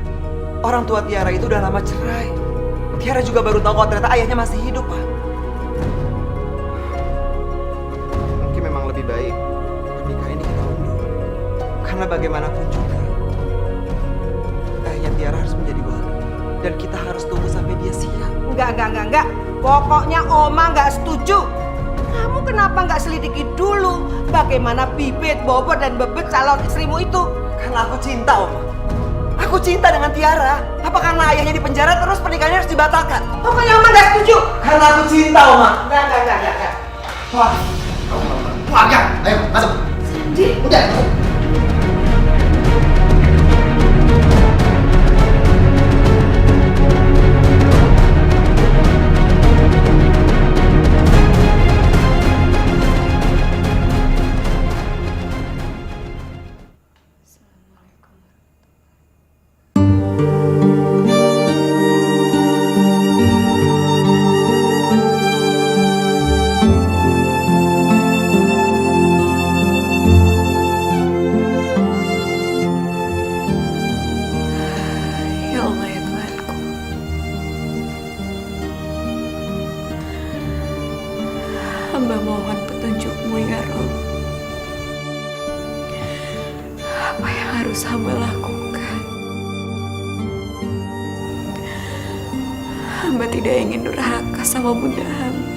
[SPEAKER 7] Orang tua Tiara itu udah lama cerai. Tiara juga baru tahu kalau ternyata ayahnya masih hidup, Pak. Mungkin memang lebih baik pernikahan ini kita undur. Karena bagaimanapun juga, ayahnya Tiara harus menjadi wali. Dan kita harus tunggu sampai dia siap.
[SPEAKER 9] Enggak. Pokoknya Oma nggak setuju. Kamu kenapa nggak selidiki dulu bagaimana bibit, bobot, dan bebet calon istrimu itu?
[SPEAKER 7] Karena aku cinta, Oma. Aku cinta dengan Tiara. Apa karena ayahnya di penjara terus pernikahannya harus dibatalkan?
[SPEAKER 9] Pokoknya Oma nggak setuju.
[SPEAKER 7] Karena aku cinta, Oma.
[SPEAKER 9] Enggak.
[SPEAKER 7] Wah,
[SPEAKER 14] Keluarga, ayo masuk.
[SPEAKER 9] Sandi.
[SPEAKER 14] Udah.
[SPEAKER 6] Ya Allah ya Tuhanku. Hamba mohon petunjuk-Mu ya Rob. Apa yang harus hamba lakukan? Hamba tidak ingin durhaka sama bunda hamba.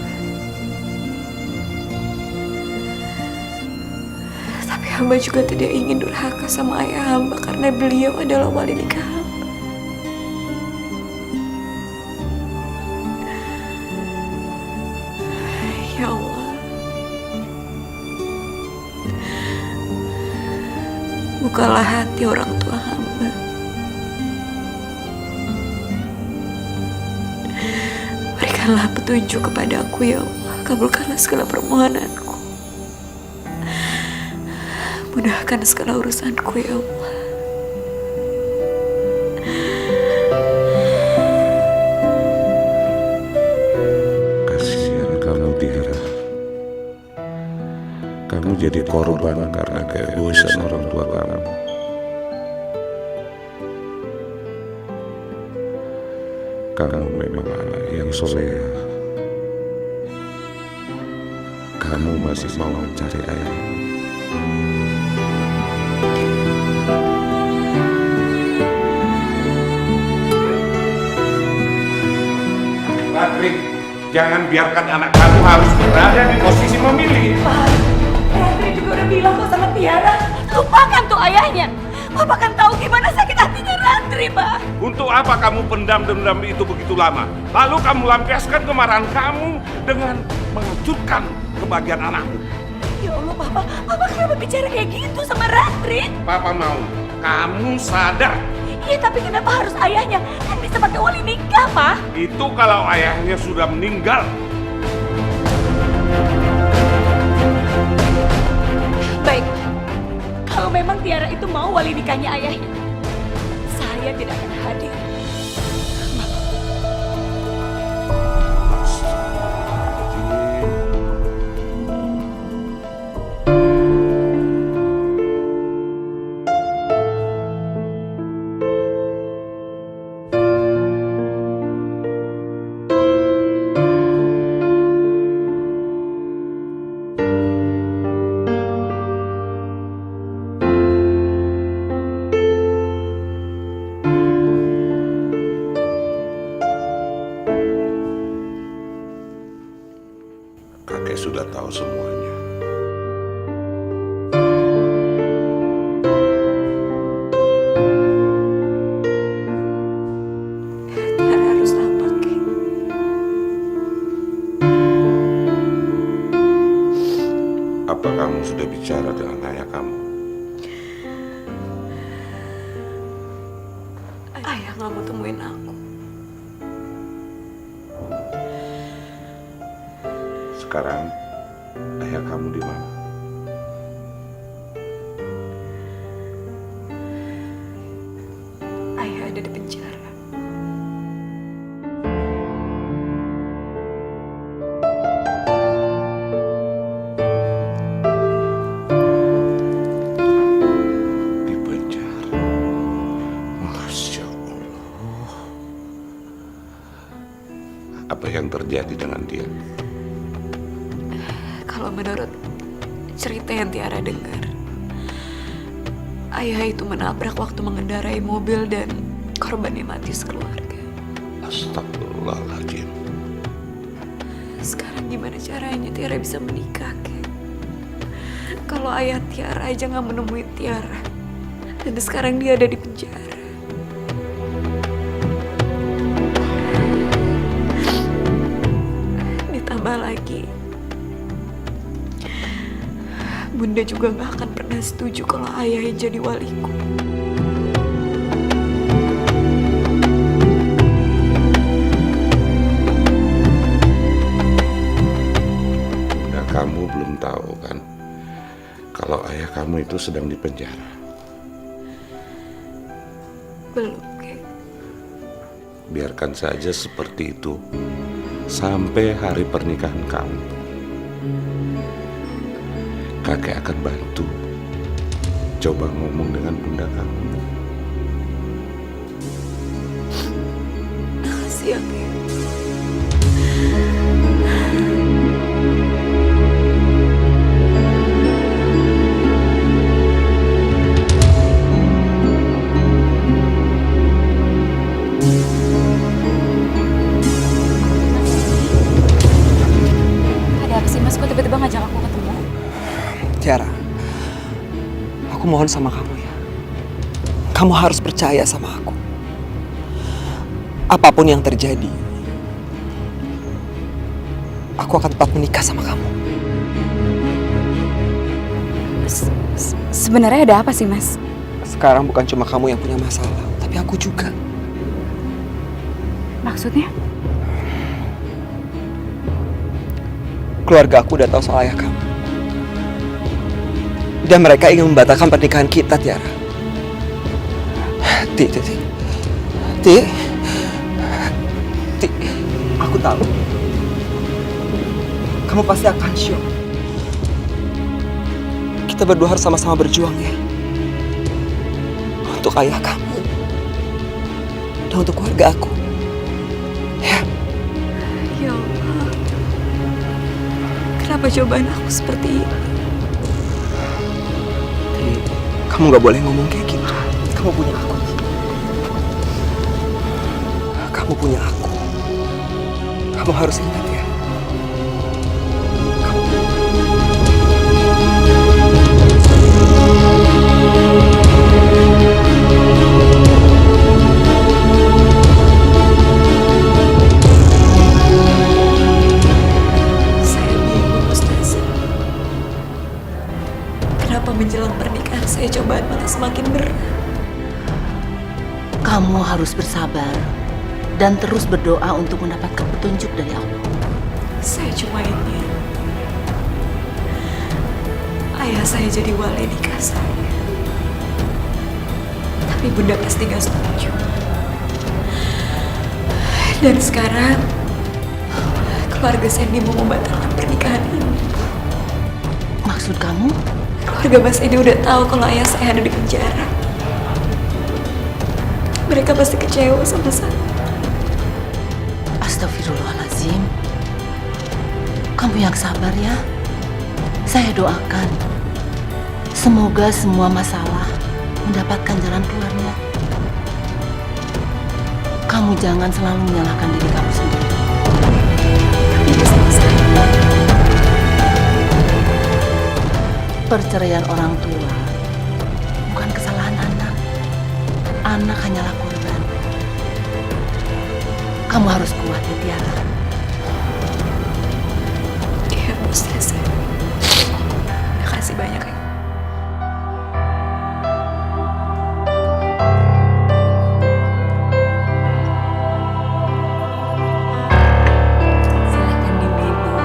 [SPEAKER 6] Tapi hamba juga tidak ingin durhaka sama ayah hamba karena beliau adalah wali nikah hamba. Ya Allah, bukalah hati orang tua hamba. Berikanlah petunjuk kepadaku ya Allah. Kabulkanlah segala permohonanku. Mudahkan segala urusanku ya Allah.
[SPEAKER 3] Kasihan kamu, Tiara. Kamu jadi korban karena keegoisan orang tua kamu. Kamu memang anak yang soleh. Kamu masih mau mencari ayahmu. Ratri, jangan biarkan anak kamu harus berada di posisi memilih.
[SPEAKER 1] Ratri juga udah bilang kok sama Tiara, lupakan tuh ayahnya. Papa kan tahu gimana sakit hatinya Ratri, Pak.
[SPEAKER 3] Untuk apa kamu pendam dendam itu begitu lama? Lalu kamu lampiaskan kemarahan kamu dengan menghancurkan kebahagiaan anakmu.
[SPEAKER 1] Ya Allah, Papa kenapa bicara kayak gitu sama Ratri?
[SPEAKER 3] Papa mau kamu sadar.
[SPEAKER 1] Iya, tapi kenapa harus ayahnya? Kan bisa pakai wali nikah, Pak.
[SPEAKER 3] Itu kalau ayahnya sudah meninggal.
[SPEAKER 1] Baik, kalau memang Tiara itu mau wali nikahnya ayahnya, saya tidak akan hadir.
[SPEAKER 3] Kakek sudah tahu semuanya.
[SPEAKER 6] Tiara harus apa, Kek?
[SPEAKER 3] Apa kamu sudah bicara dengan ayah kamu?
[SPEAKER 6] Ayah nggak mau temuin aku.
[SPEAKER 3] Sekarang ayah kamu di mana?
[SPEAKER 6] Ayah ada di penjara.
[SPEAKER 3] Di penjara. Masya Allah. Apa yang terjadi dengan dia?
[SPEAKER 6] Kalau menurut cerita yang Tiara dengar, ayah itu menabrak waktu mengendarai mobil dan korbannya mati sekeluarga.
[SPEAKER 3] Astagfirullahaladzim.
[SPEAKER 6] Sekarang gimana caranya Tiara bisa menikah, Kek? Kalau ayah Tiara aja nggak menemui Tiara, dan sekarang dia ada di penjara. Ditambah lagi, Bunda juga nggak akan pernah setuju kalau ayah yang jadi waliku.
[SPEAKER 3] Bunda kamu belum tahu kan kalau ayah kamu itu sedang di penjara.
[SPEAKER 6] Belum, Kek.
[SPEAKER 3] Biarkan saja seperti itu sampai hari pernikahan kamu. Kakek akan bantu. Coba ngomong dengan bunda kamu.
[SPEAKER 6] Siap, Kek.
[SPEAKER 2] Ada apa sih Mas? Kok tiba-tiba ngajak aku ketemu?
[SPEAKER 7] Tiara, aku mohon sama kamu ya. Kamu harus percaya sama aku. Apapun yang terjadi, aku akan tetap menikah sama kamu.
[SPEAKER 2] Sebenarnya ada apa sih Mas?
[SPEAKER 7] Sekarang bukan cuma kamu yang punya masalah, tapi aku juga.
[SPEAKER 2] Maksudnya?
[SPEAKER 7] Keluarga aku udah tahu soal ayah kamu. Dan mereka ingin membatalkan pernikahan kita, Tiara. Ti, aku tahu. Kamu pasti akan syok. Kita berdua harus sama-sama berjuang ya. Untuk ayah kamu. Dan untuk keluarga aku. Ya.
[SPEAKER 6] Ya Allah, kenapa cobaan aku seperti ini?
[SPEAKER 7] Kamu gak boleh ngomong kayak gitu. Kamu punya aku. Kamu punya aku. Kamu harus ingat ya.
[SPEAKER 6] Saya bingung, Ustazah. Kenapa menjelang pernikahan saya cobaan malah semakin berat?
[SPEAKER 5] Kamu harus bersabar dan terus berdoa untuk mendapatkan petunjuk dari Allah.
[SPEAKER 6] Saya cuma ingin ayah saya jadi wali nikah saya. Tapi Bunda pasti gak setuju. Dan sekarang keluarga Sandy mau membatalkan pernikahan ini.
[SPEAKER 5] Maksud kamu?
[SPEAKER 6] Keluarga Mas Sandy udah tahu kalau ayah saya ada di penjara. Mereka pasti kecewa sama saya.
[SPEAKER 5] Astagfirullahaladzim. Kamu yang sabar ya. Saya doakan. Semoga semua masalah mendapatkan jalan keluarnya. Kamu jangan selalu menyalahkan diri kamu sendiri. Perceraian orang tua bukan kesalahan anak. Anak hanyalah korban. Kamu harus kuat ya, Tiara.
[SPEAKER 6] Iya, Ustazah. Makasih banyak ya.
[SPEAKER 1] Silakan diminum.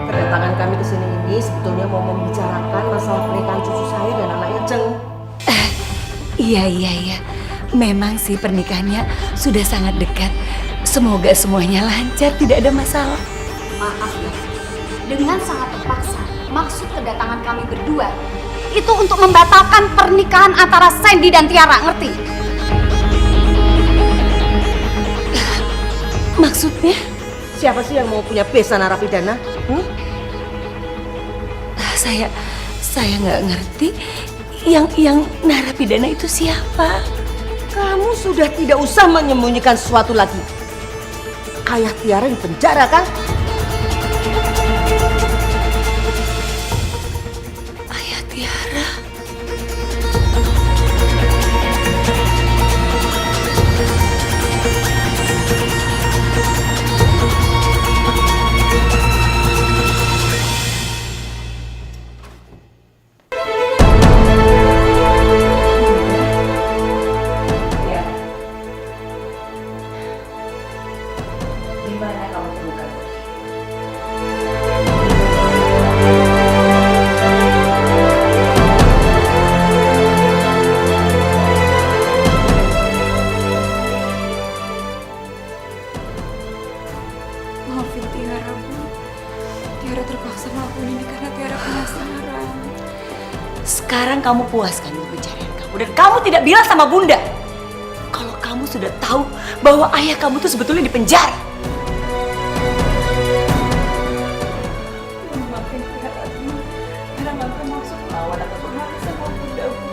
[SPEAKER 9] Kedatangan kami ke sini ini sebetulnya mau membicarakan masalah pernikahan cucu saya dan anaknya Ceng.
[SPEAKER 1] Iya. Memang sih pernikahannya sudah sangat dekat. Semoga semuanya lancar, tidak ada masalah.
[SPEAKER 2] Maaf ya, dengan sangat terpaksa, maksud kedatangan kami berdua itu untuk membatalkan pernikahan antara Sandy dan Tiara, ngerti?
[SPEAKER 1] Maksudnya?
[SPEAKER 9] Siapa sih yang mau punya pesta narapidana?
[SPEAKER 1] Saya nggak ngerti yang narapidana itu siapa?
[SPEAKER 8] Kamu sudah tidak usah menyembunyikan sesuatu lagi. Ayah Tiara di penjara kan?
[SPEAKER 1] Ayah Tiara. Gimana kamu temukan?
[SPEAKER 6] Maafin Tiara, Bu. Tiara terpaksa melakukan ini karena Tiara penasaran.
[SPEAKER 1] Sekarang kamu puaskan dengan pencarian kamu dan kamu tidak bilang sama Bunda kalau kamu sudah tahu bahwa ayah kamu tuh sebetulnya di penjara.
[SPEAKER 6] Maafin Tiara, Bu. Tiara nggak bermaksud melawan atau bermaksud sama Bunda, Bu.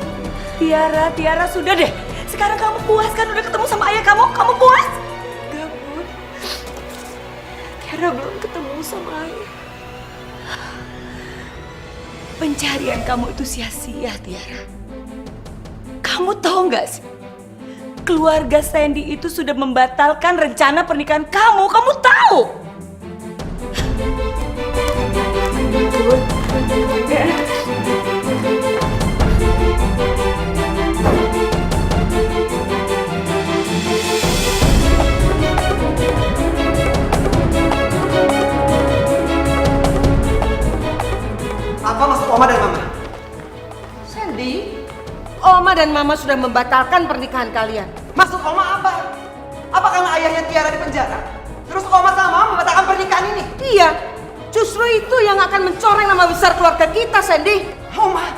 [SPEAKER 1] Tiara, sudah deh. Sekarang kamu puas kan udah ketemu sama ayah kamu? Kamu puas?
[SPEAKER 6] Enggak, Bu. Tiara belum ketemu sama ayah.
[SPEAKER 1] Pencarian kamu itu sia-sia, Tiara. Kamu tahu nggak sih? Keluarga Sandy itu sudah membatalkan rencana pernikahan kamu. Kamu tahu?
[SPEAKER 7] Apa maksud Oma dan Mama?
[SPEAKER 8] Sandy, Oma dan Mama sudah membatalkan pernikahan kalian.
[SPEAKER 7] Maksud Oma apa? Apa karena ayahnya Tiara di penjara? Terus Oma sama Mama membatalkan pernikahan ini?
[SPEAKER 8] Iya, justru itu yang akan mencoreng nama besar keluarga kita, Sandy.
[SPEAKER 7] Oma,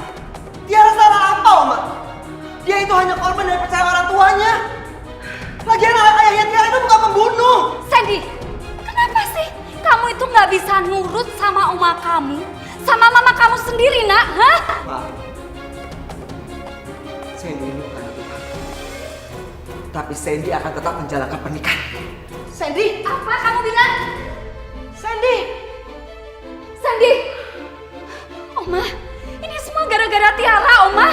[SPEAKER 7] Tiara salah apa Oma? Dia itu hanya korban dari percaya orang tuanya. Lagian ayahnya Tiara itu bukan pembunuh.
[SPEAKER 2] Sandy, kenapa sih kamu itu nggak bisa nurut sama oma kamu, sama mama kamu sendiri, nak? Hah?
[SPEAKER 7] Ma, Sandy ini bukan Tuhan. Tapi Sandy akan tetap menjalankan pernikahan.
[SPEAKER 8] Sandy,
[SPEAKER 2] Apa kamu bilang?
[SPEAKER 8] Sandy.
[SPEAKER 2] Sandy! Oma, ini semua gara-gara Tiara, Oma.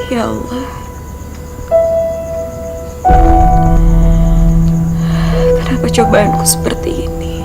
[SPEAKER 6] Ya Allah. Kenapa cobaanku seperti ini?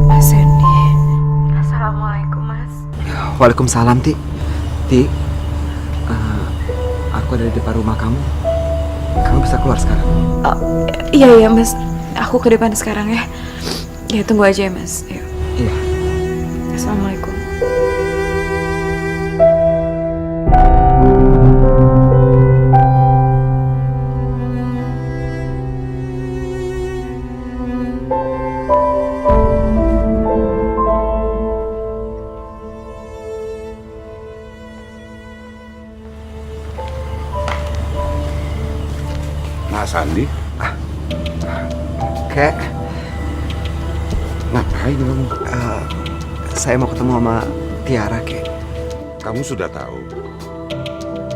[SPEAKER 6] Mas Sandy. Assalamualaikum, Mas.
[SPEAKER 7] Waalaikumsalam, Ti. Ti, aku ada di depan rumah kamu. Kamu bisa keluar sekarang.
[SPEAKER 6] Iya, Mas. Aku ke depan sekarang ya. Ya, tunggu aja ya, Mas. Yuk.
[SPEAKER 7] Iya.
[SPEAKER 6] Assalamualaikum.
[SPEAKER 3] Mas Sandi,
[SPEAKER 7] Kek,
[SPEAKER 3] ngapain kamu?
[SPEAKER 7] saya mau ketemu sama Tiara, Kek.
[SPEAKER 3] Kamu sudah tahu,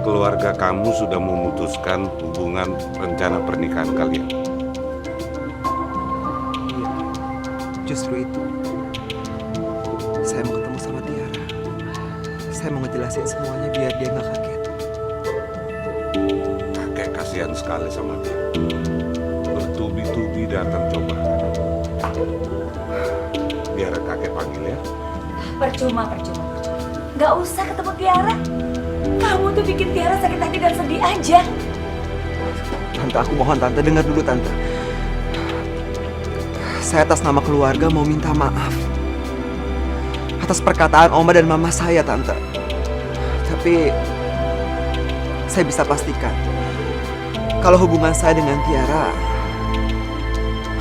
[SPEAKER 3] keluarga kamu sudah memutuskan hubungan rencana pernikahan kalian.
[SPEAKER 7] Iya, justru itu. Saya mau ketemu sama Tiara. Saya mau ngejelasin semuanya biar dia nggak kaget.
[SPEAKER 3] Kakek kasihan sekali sama dia. Bertubi-tubi datang coba. Biar kakek panggil ya.
[SPEAKER 1] Percuma. Nggak usah ketemu Tiara. Kamu tuh bikin Tiara sakit hati dan sedih aja.
[SPEAKER 7] Tante, aku mohon Tante, dengar dulu Tante. Saya atas nama keluarga mau minta maaf atas perkataan Oma dan Mama saya, Tante. Tapi saya bisa pastikan kalau hubungan saya dengan Tiara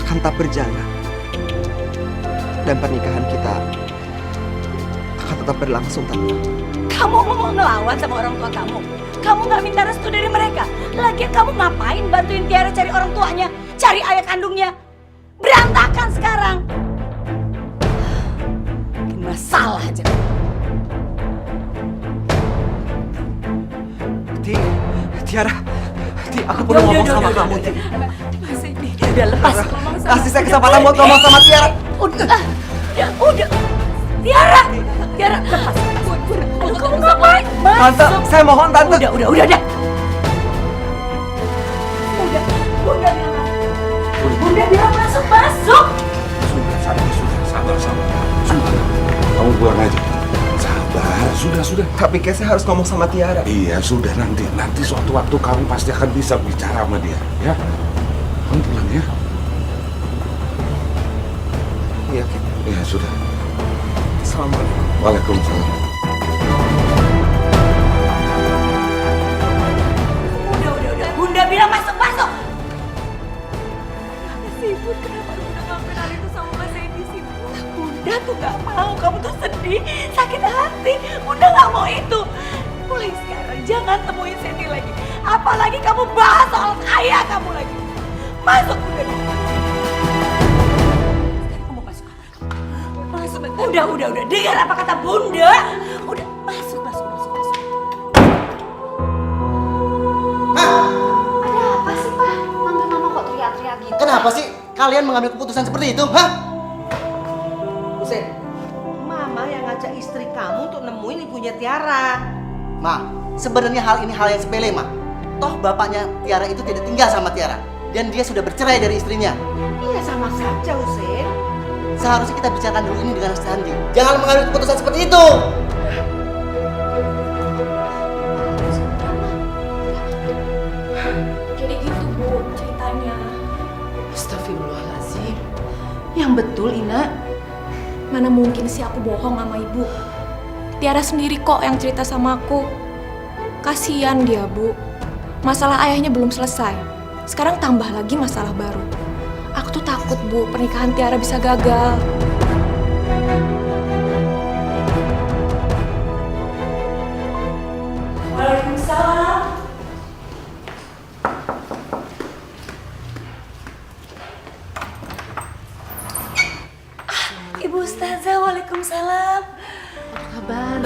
[SPEAKER 7] akan tetap berjalan dan pernikahan kita akan tetap berlangsung, Tante.
[SPEAKER 1] Kamu mau ngelawan sama orang tua kamu? Kamu nggak minta restu dari mereka? Lagian kamu ngapain bantuin Tiara cari orang tuanya, cari ayah kandungnya? Berantakan sekarang. Bikin masalah aja.
[SPEAKER 7] Tiara, aku perlu ngomong sama kamu, Ti.
[SPEAKER 1] Mas ini udah lepas.
[SPEAKER 7] Kasih saya kesempatan buat ngomong sama Tiara.
[SPEAKER 1] Udah. Tiara, lepas. Aduh, kamu ngapain?
[SPEAKER 7] Tante, saya mohon Tante.
[SPEAKER 1] Udah. Bunda bilang masuk.
[SPEAKER 3] Sudah, sabar. Sudah. Kamu pulang aja. Sabar, sudah.
[SPEAKER 7] Tapi kayak saya harus ngomong sama Tiara.
[SPEAKER 3] Iya, sudah nanti suatu waktu kamu pasti akan bisa bicara sama dia, ya. Kamu pulang ya.
[SPEAKER 7] Iya, Ki.
[SPEAKER 3] Iya, sudah.
[SPEAKER 7] Assalamualaikum.
[SPEAKER 3] Waalaikumsalam.
[SPEAKER 1] Udah. Bunda bilang masuk. Sibuk, kenapa Bunda ngelakuin hal itu sama Mas Sandy sih? Bunda tuh gak mau, kamu tuh sedih, sakit hati. Bunda gak mau itu. Mulai sekarang jangan temuin Sandy lagi. Apalagi kamu bahas soal ayah kamu lagi. Masuk, Bunda. Sekarang kamu masuk. Udah. Dengar apa kata Bunda. Udah, masuk.
[SPEAKER 2] Ada apa sih, Pak? Mama kok teriak-teriak gitu?
[SPEAKER 4] Kenapa sih kalian mengambil keputusan seperti itu? Hah?
[SPEAKER 9] Husein, Mama yang ngajak istri kamu untuk nemuin ibunya Tiara.
[SPEAKER 4] Ma, sebenarnya hal ini hal yang sepele, Ma. Toh bapaknya Tiara itu tidak tinggal sama Tiara. Dan dia sudah bercerai dari istrinya.
[SPEAKER 9] Iya, sama saja, Husein.
[SPEAKER 4] Seharusnya kita bicarakan dulu ini dengan Sandy. Jangan mengambil keputusan seperti itu.
[SPEAKER 10] Jadi gitu, Bu, ceritanya.
[SPEAKER 5] Astagfirullahaladzim. Yang betul, Ina.
[SPEAKER 11] Mana mungkin sih aku bohong sama ibu. Tiara sendiri kok yang cerita sama aku. Kasian dia, Bu. Masalah ayahnya belum selesai. Sekarang tambah lagi masalah baru. Aku tuh takut, Bu, pernikahan Tiara bisa gagal.
[SPEAKER 1] Waalaikumsalam. Ibu Ustazah, waalaikumsalam.
[SPEAKER 5] Apa kabar?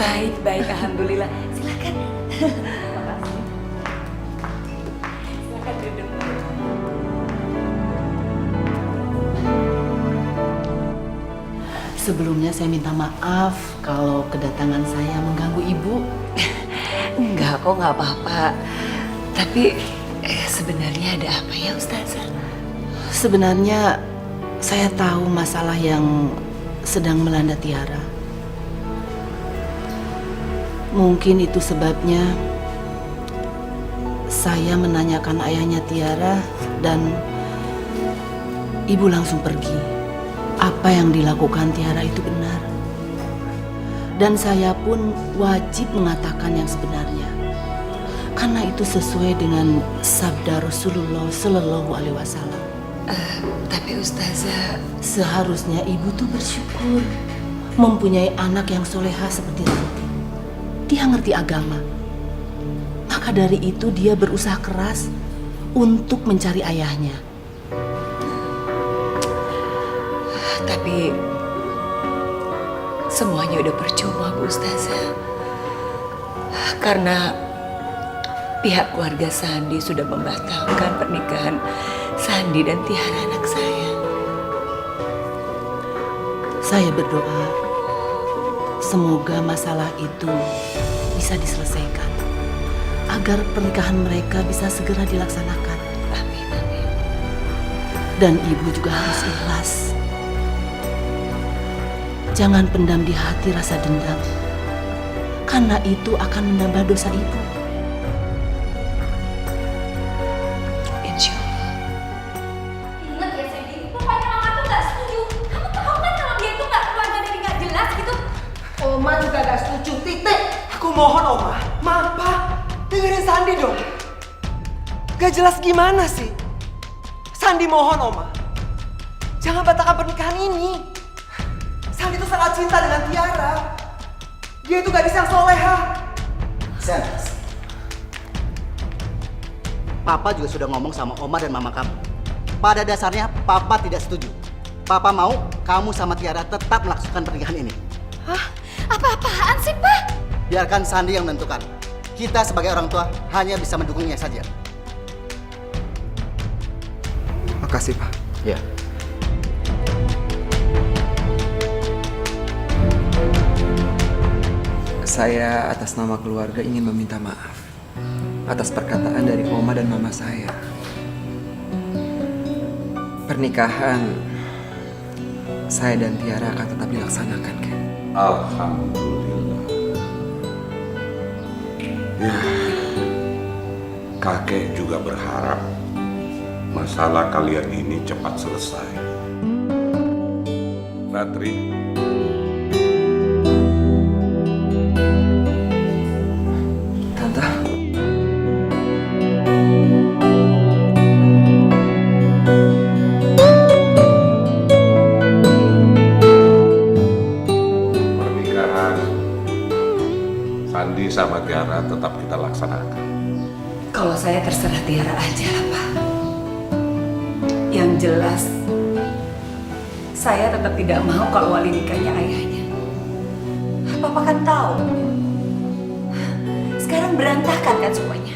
[SPEAKER 1] Baik, alhamdulillah. Silakan. Silakan duduk.
[SPEAKER 5] Sebelumnya saya minta maaf kalau kedatangan saya mengganggu ibu.
[SPEAKER 1] Enggak kok, nggak apa-apa. Tapi sebenarnya ada apa ya, Ustazah?
[SPEAKER 5] Sebenarnya saya tahu masalah yang sedang melanda Tiara. Mungkin itu sebabnya saya menanyakan ayahnya Tiara dan ibu langsung pergi. Apa yang dilakukan Tiara itu benar. Dan saya pun wajib mengatakan yang sebenarnya. Karena itu sesuai dengan sabda Rasulullah Shallallahu Alaihi Wasallam.
[SPEAKER 1] Tapi Ustazah,
[SPEAKER 5] seharusnya ibu tuh bersyukur mempunyai anak yang soleha seperti Ranti. Dia ngerti agama. Maka dari itu dia berusaha keras untuk mencari ayahnya.
[SPEAKER 1] tapi semuanya udah percuma, Bu Ustazah. Karena pihak keluarga Sandi sudah membatalkan pernikahan Sandi dan Tiara anak saya.
[SPEAKER 5] Saya berdoa semoga masalah itu bisa diselesaikan agar pernikahan mereka bisa segera dilaksanakan.
[SPEAKER 1] Amin, amin.
[SPEAKER 5] Dan ibu juga harus ikhlas. Jangan pendam di hati rasa dendam, karena itu akan menambah dosa ibu.
[SPEAKER 7] Aduh mohon Oma, maaf Pak, dengerin Sandi dong. Gak jelas gimana sih? Sandi mohon Oma, jangan batalkan pernikahan ini. Sandi itu sangat cinta dengan Tiara. Dia itu gadis yang soleha.
[SPEAKER 4] Sen, Papa juga sudah ngomong sama Oma dan Mama kamu. Pada dasarnya Papa tidak setuju. Papa mau kamu sama Tiara tetap melaksanakan pernikahan ini.
[SPEAKER 11] Hah? Apa-apaan sih, Pak?
[SPEAKER 4] Biarkan Sandi yang menentukan. Kita sebagai orang tua hanya bisa mendukungnya saja.
[SPEAKER 7] Makasih Pak.
[SPEAKER 4] Ya.
[SPEAKER 7] Saya atas nama keluarga ingin meminta maaf atas perkataan dari Oma dan Mama saya. Pernikahan saya dan Tiara akan tetap dilaksanakan, Ken.
[SPEAKER 3] Alhamdulillah. Ya, kakek juga berharap masalah kalian ini cepat selesai. Ratri,
[SPEAKER 7] Tante,
[SPEAKER 3] pernikahan Sandi sama Tiara tetap kita laksanakan.
[SPEAKER 1] Kalau saya terserah Tiara aja lah, Pak. Yang jelas, saya tetap tidak mau kalau wali nikahnya ayahnya. Papa kan tahu. Sekarang berantakan kan semuanya.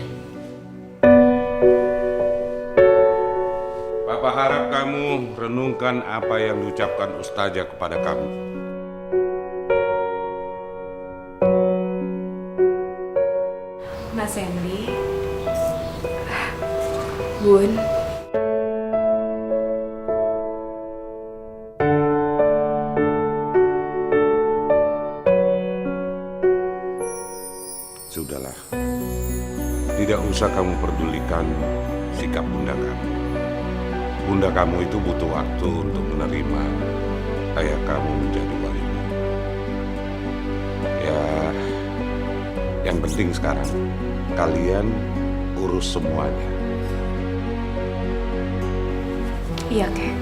[SPEAKER 3] Papa harap kamu renungkan apa yang diucapkan Ustazah kepada kamu.
[SPEAKER 6] Mas Hendy, Bun,
[SPEAKER 3] Sudahlah, tidak usah kamu pedulikan sikap bunda kamu. Bunda kamu itu butuh waktu untuk menerima ayah kamu menjadi walinya. Ya, yang penting sekarang kalian urus semuanya.
[SPEAKER 6] iya Kek.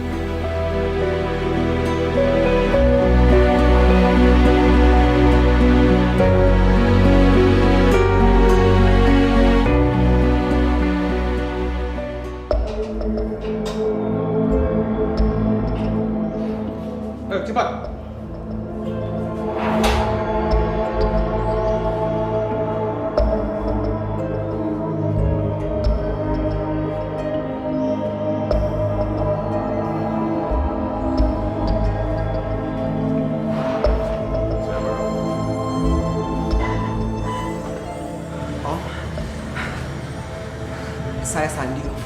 [SPEAKER 3] Ayo cepat.
[SPEAKER 7] saya Sandi, Om.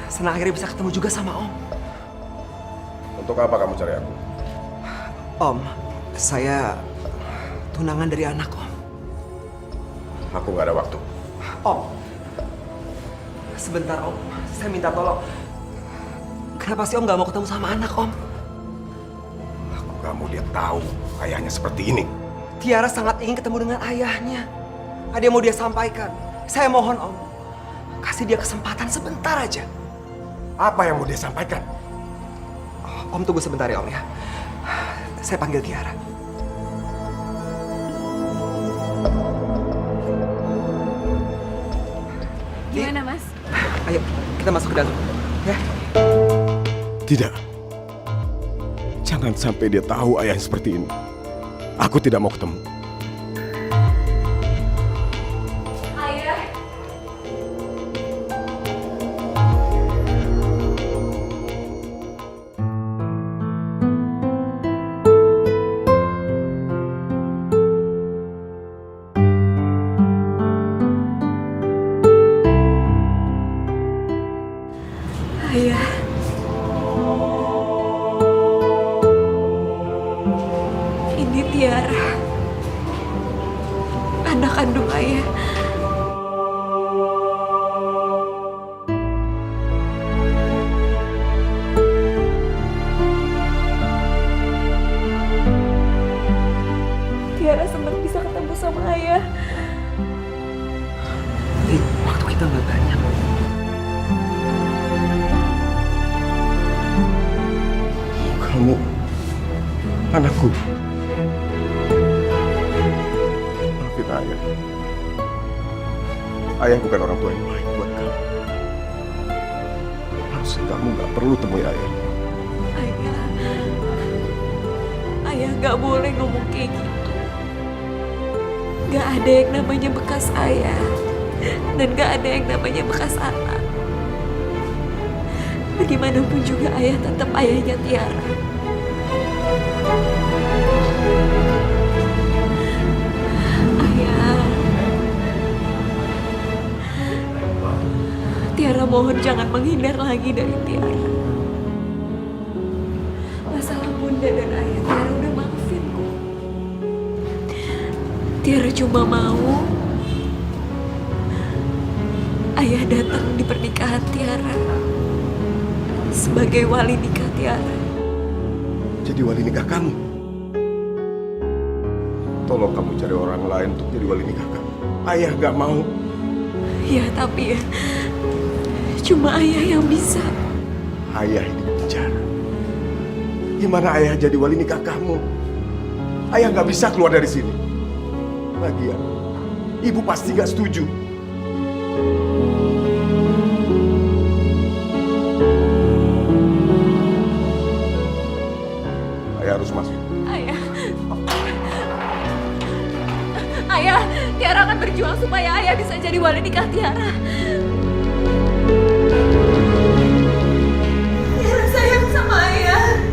[SPEAKER 7] Senang akhirnya bisa ketemu juga sama Om.
[SPEAKER 14] Untuk apa kamu cari aku?
[SPEAKER 7] Om, saya tunangan dari anak Om.
[SPEAKER 14] Aku nggak ada waktu.
[SPEAKER 7] Om, sebentar Om, saya minta tolong. Kenapa sih Om nggak mau ketemu sama anak Om?
[SPEAKER 14] Aku nggak mau dia tahu ayahnya seperti ini.
[SPEAKER 7] Tiara sangat ingin ketemu dengan ayahnya. Ada yang mau dia sampaikan. Saya mohon Om, kasih dia kesempatan sebentar aja.
[SPEAKER 14] Apa yang mau dia sampaikan?
[SPEAKER 7] Om tunggu sebentar ya Om ya. Saya panggil Tiara.
[SPEAKER 6] Gimana Mas?
[SPEAKER 7] Ayo kita masuk ke dalam. Ya.
[SPEAKER 14] Tidak. Jangan sampai dia tahu ayah seperti ini. Aku tidak mau ketemu.
[SPEAKER 6] Ayah. Ayah. Ini Tiara. Anak kandung ayah. Tiara sempat bisa ketemu sama sama ayah.
[SPEAKER 7] Waktu kita nggak banyak.
[SPEAKER 14] Kamu anakku. Maafin ayah. Ayah bukan orang tua yang baik buat kamu. Harusnya kamu nggak perlu temui ayah.
[SPEAKER 6] Ayah nggak boleh ngomong kayak gitu. Nggak ada yang namanya bekas ayah. Dan gak ada yang namanya bekas anak. Bagaimanapun juga ayah tetap ayahnya Tiara. Ayah, Tiara mohon jangan menghindar lagi dari Tiara. Masalah bunda dan ayah Tiara udah maafin kok. Tiara cuma mau ayah datang di pernikahan Tiara sebagai wali nikah Tiara.
[SPEAKER 14] Jadi wali nikah kamu? Tolong kamu cari orang lain untuk jadi wali nikah kamu. Ayah gak mau.
[SPEAKER 6] Ya tapi ya, cuma ayah yang bisa.
[SPEAKER 14] Ayah hidup di penjara. Gimana ayah jadi wali nikah kamu? Ayah gak bisa keluar dari sini. Lagian, ibu pasti gak setuju. Ayah harus masuk.
[SPEAKER 6] Ayah, Tiara akan berjuang supaya ayah bisa jadi wali nikah Tiara. Tiara sayang sama ayah.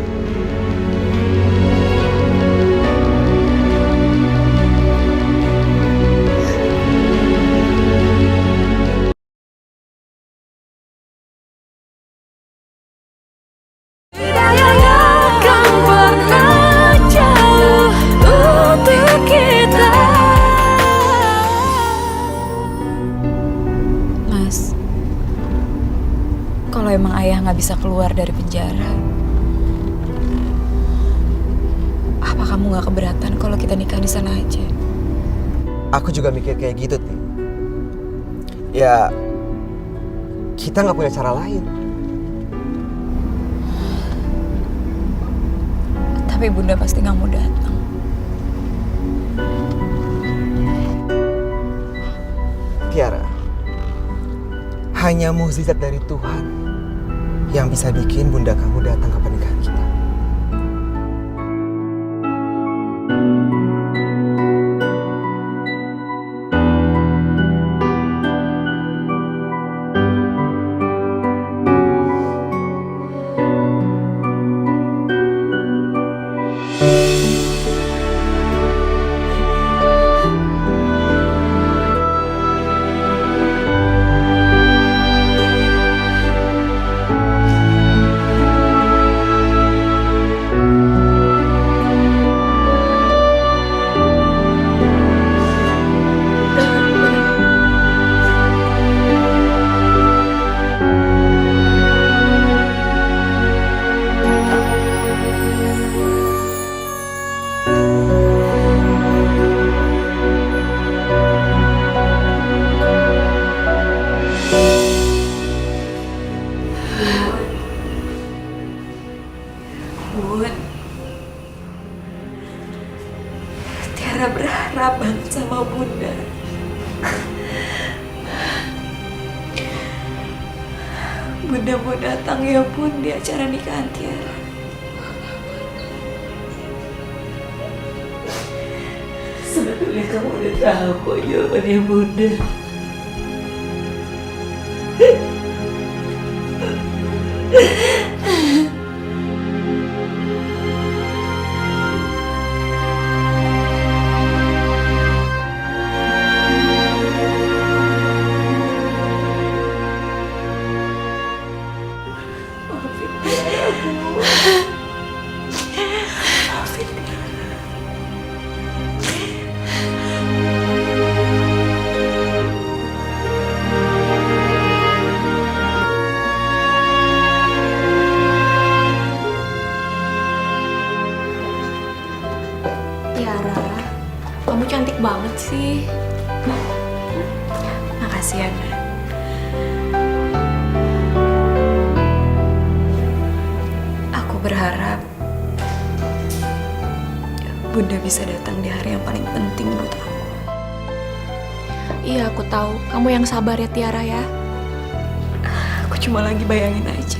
[SPEAKER 6] Kalau emang ayah nggak bisa keluar dari penjara, apa kamu nggak keberatan kalau kita nikah di sana aja?
[SPEAKER 7] Aku juga mikir kayak gitu, Ti. Ya, kita nggak punya cara lain.
[SPEAKER 6] Tapi bunda pasti nggak mau datang.
[SPEAKER 7] Tiara, hanya mukjizat dari Tuhan yang bisa bikin bunda kamu datang ke pernikahan kita. Tiara berharap banget sama bunda. Bunda mau datang ya bun di acara nikahan Tiara.
[SPEAKER 1] Sebetulnya kamu udah tahu kok jawabannya bunda.
[SPEAKER 11] kamu cantik banget sih.
[SPEAKER 6] Makasih ya, Nak. Aku berharap Bunda bisa datang di hari yang paling penting buat aku.
[SPEAKER 11] Iya, aku tahu. Kamu yang sabar ya, Tiara ya.
[SPEAKER 6] Aku cuma lagi bayangin aja.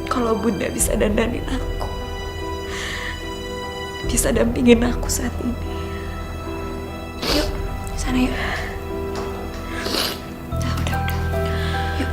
[SPEAKER 6] Kalau Bunda bisa dandanin aku. Bisa dampingin aku saat ini.
[SPEAKER 11] Yuk, sana yuk.
[SPEAKER 6] Udah.
[SPEAKER 11] Yuk.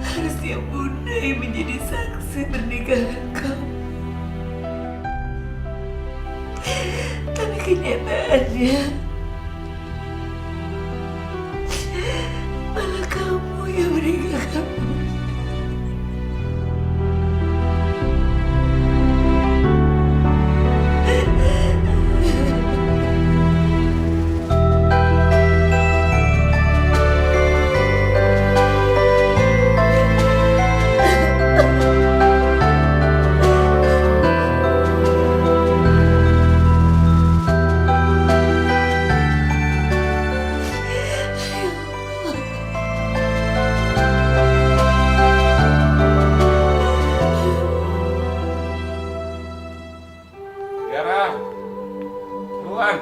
[SPEAKER 1] Harusnya Bunda yang menjadi saksi pernikahan kamu. Tapi kenyataannya malah kamu yang meninggalkan Bunda.
[SPEAKER 3] Tiara, keluar.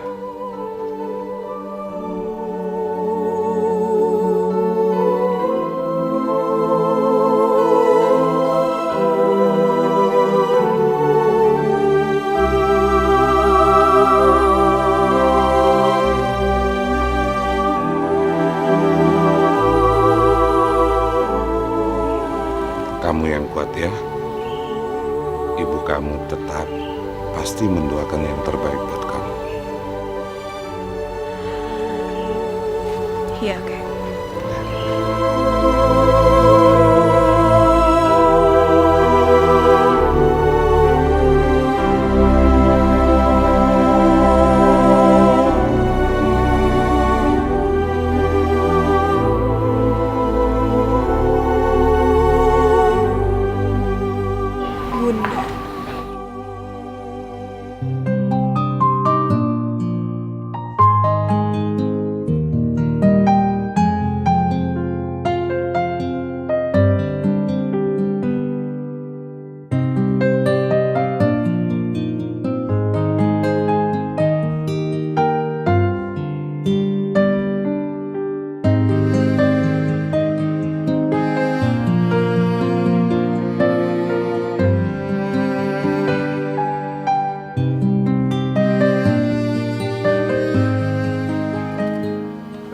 [SPEAKER 3] Kamu yang kuat ya. Ibu kamu tetap pasti mendoakan yang terbaik buat kamu.
[SPEAKER 6] Iya, Kak. Bunda.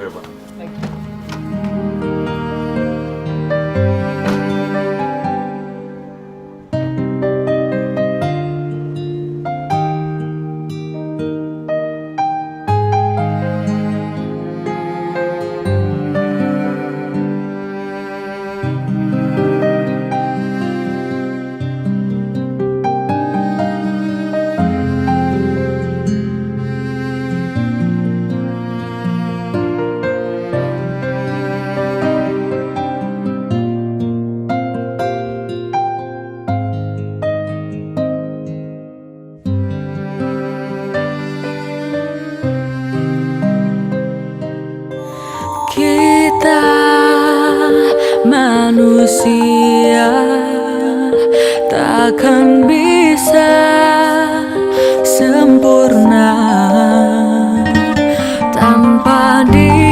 [SPEAKER 3] Ayo, Pak.
[SPEAKER 6] Kita manusia takkan bisa sempurna tanpa dia.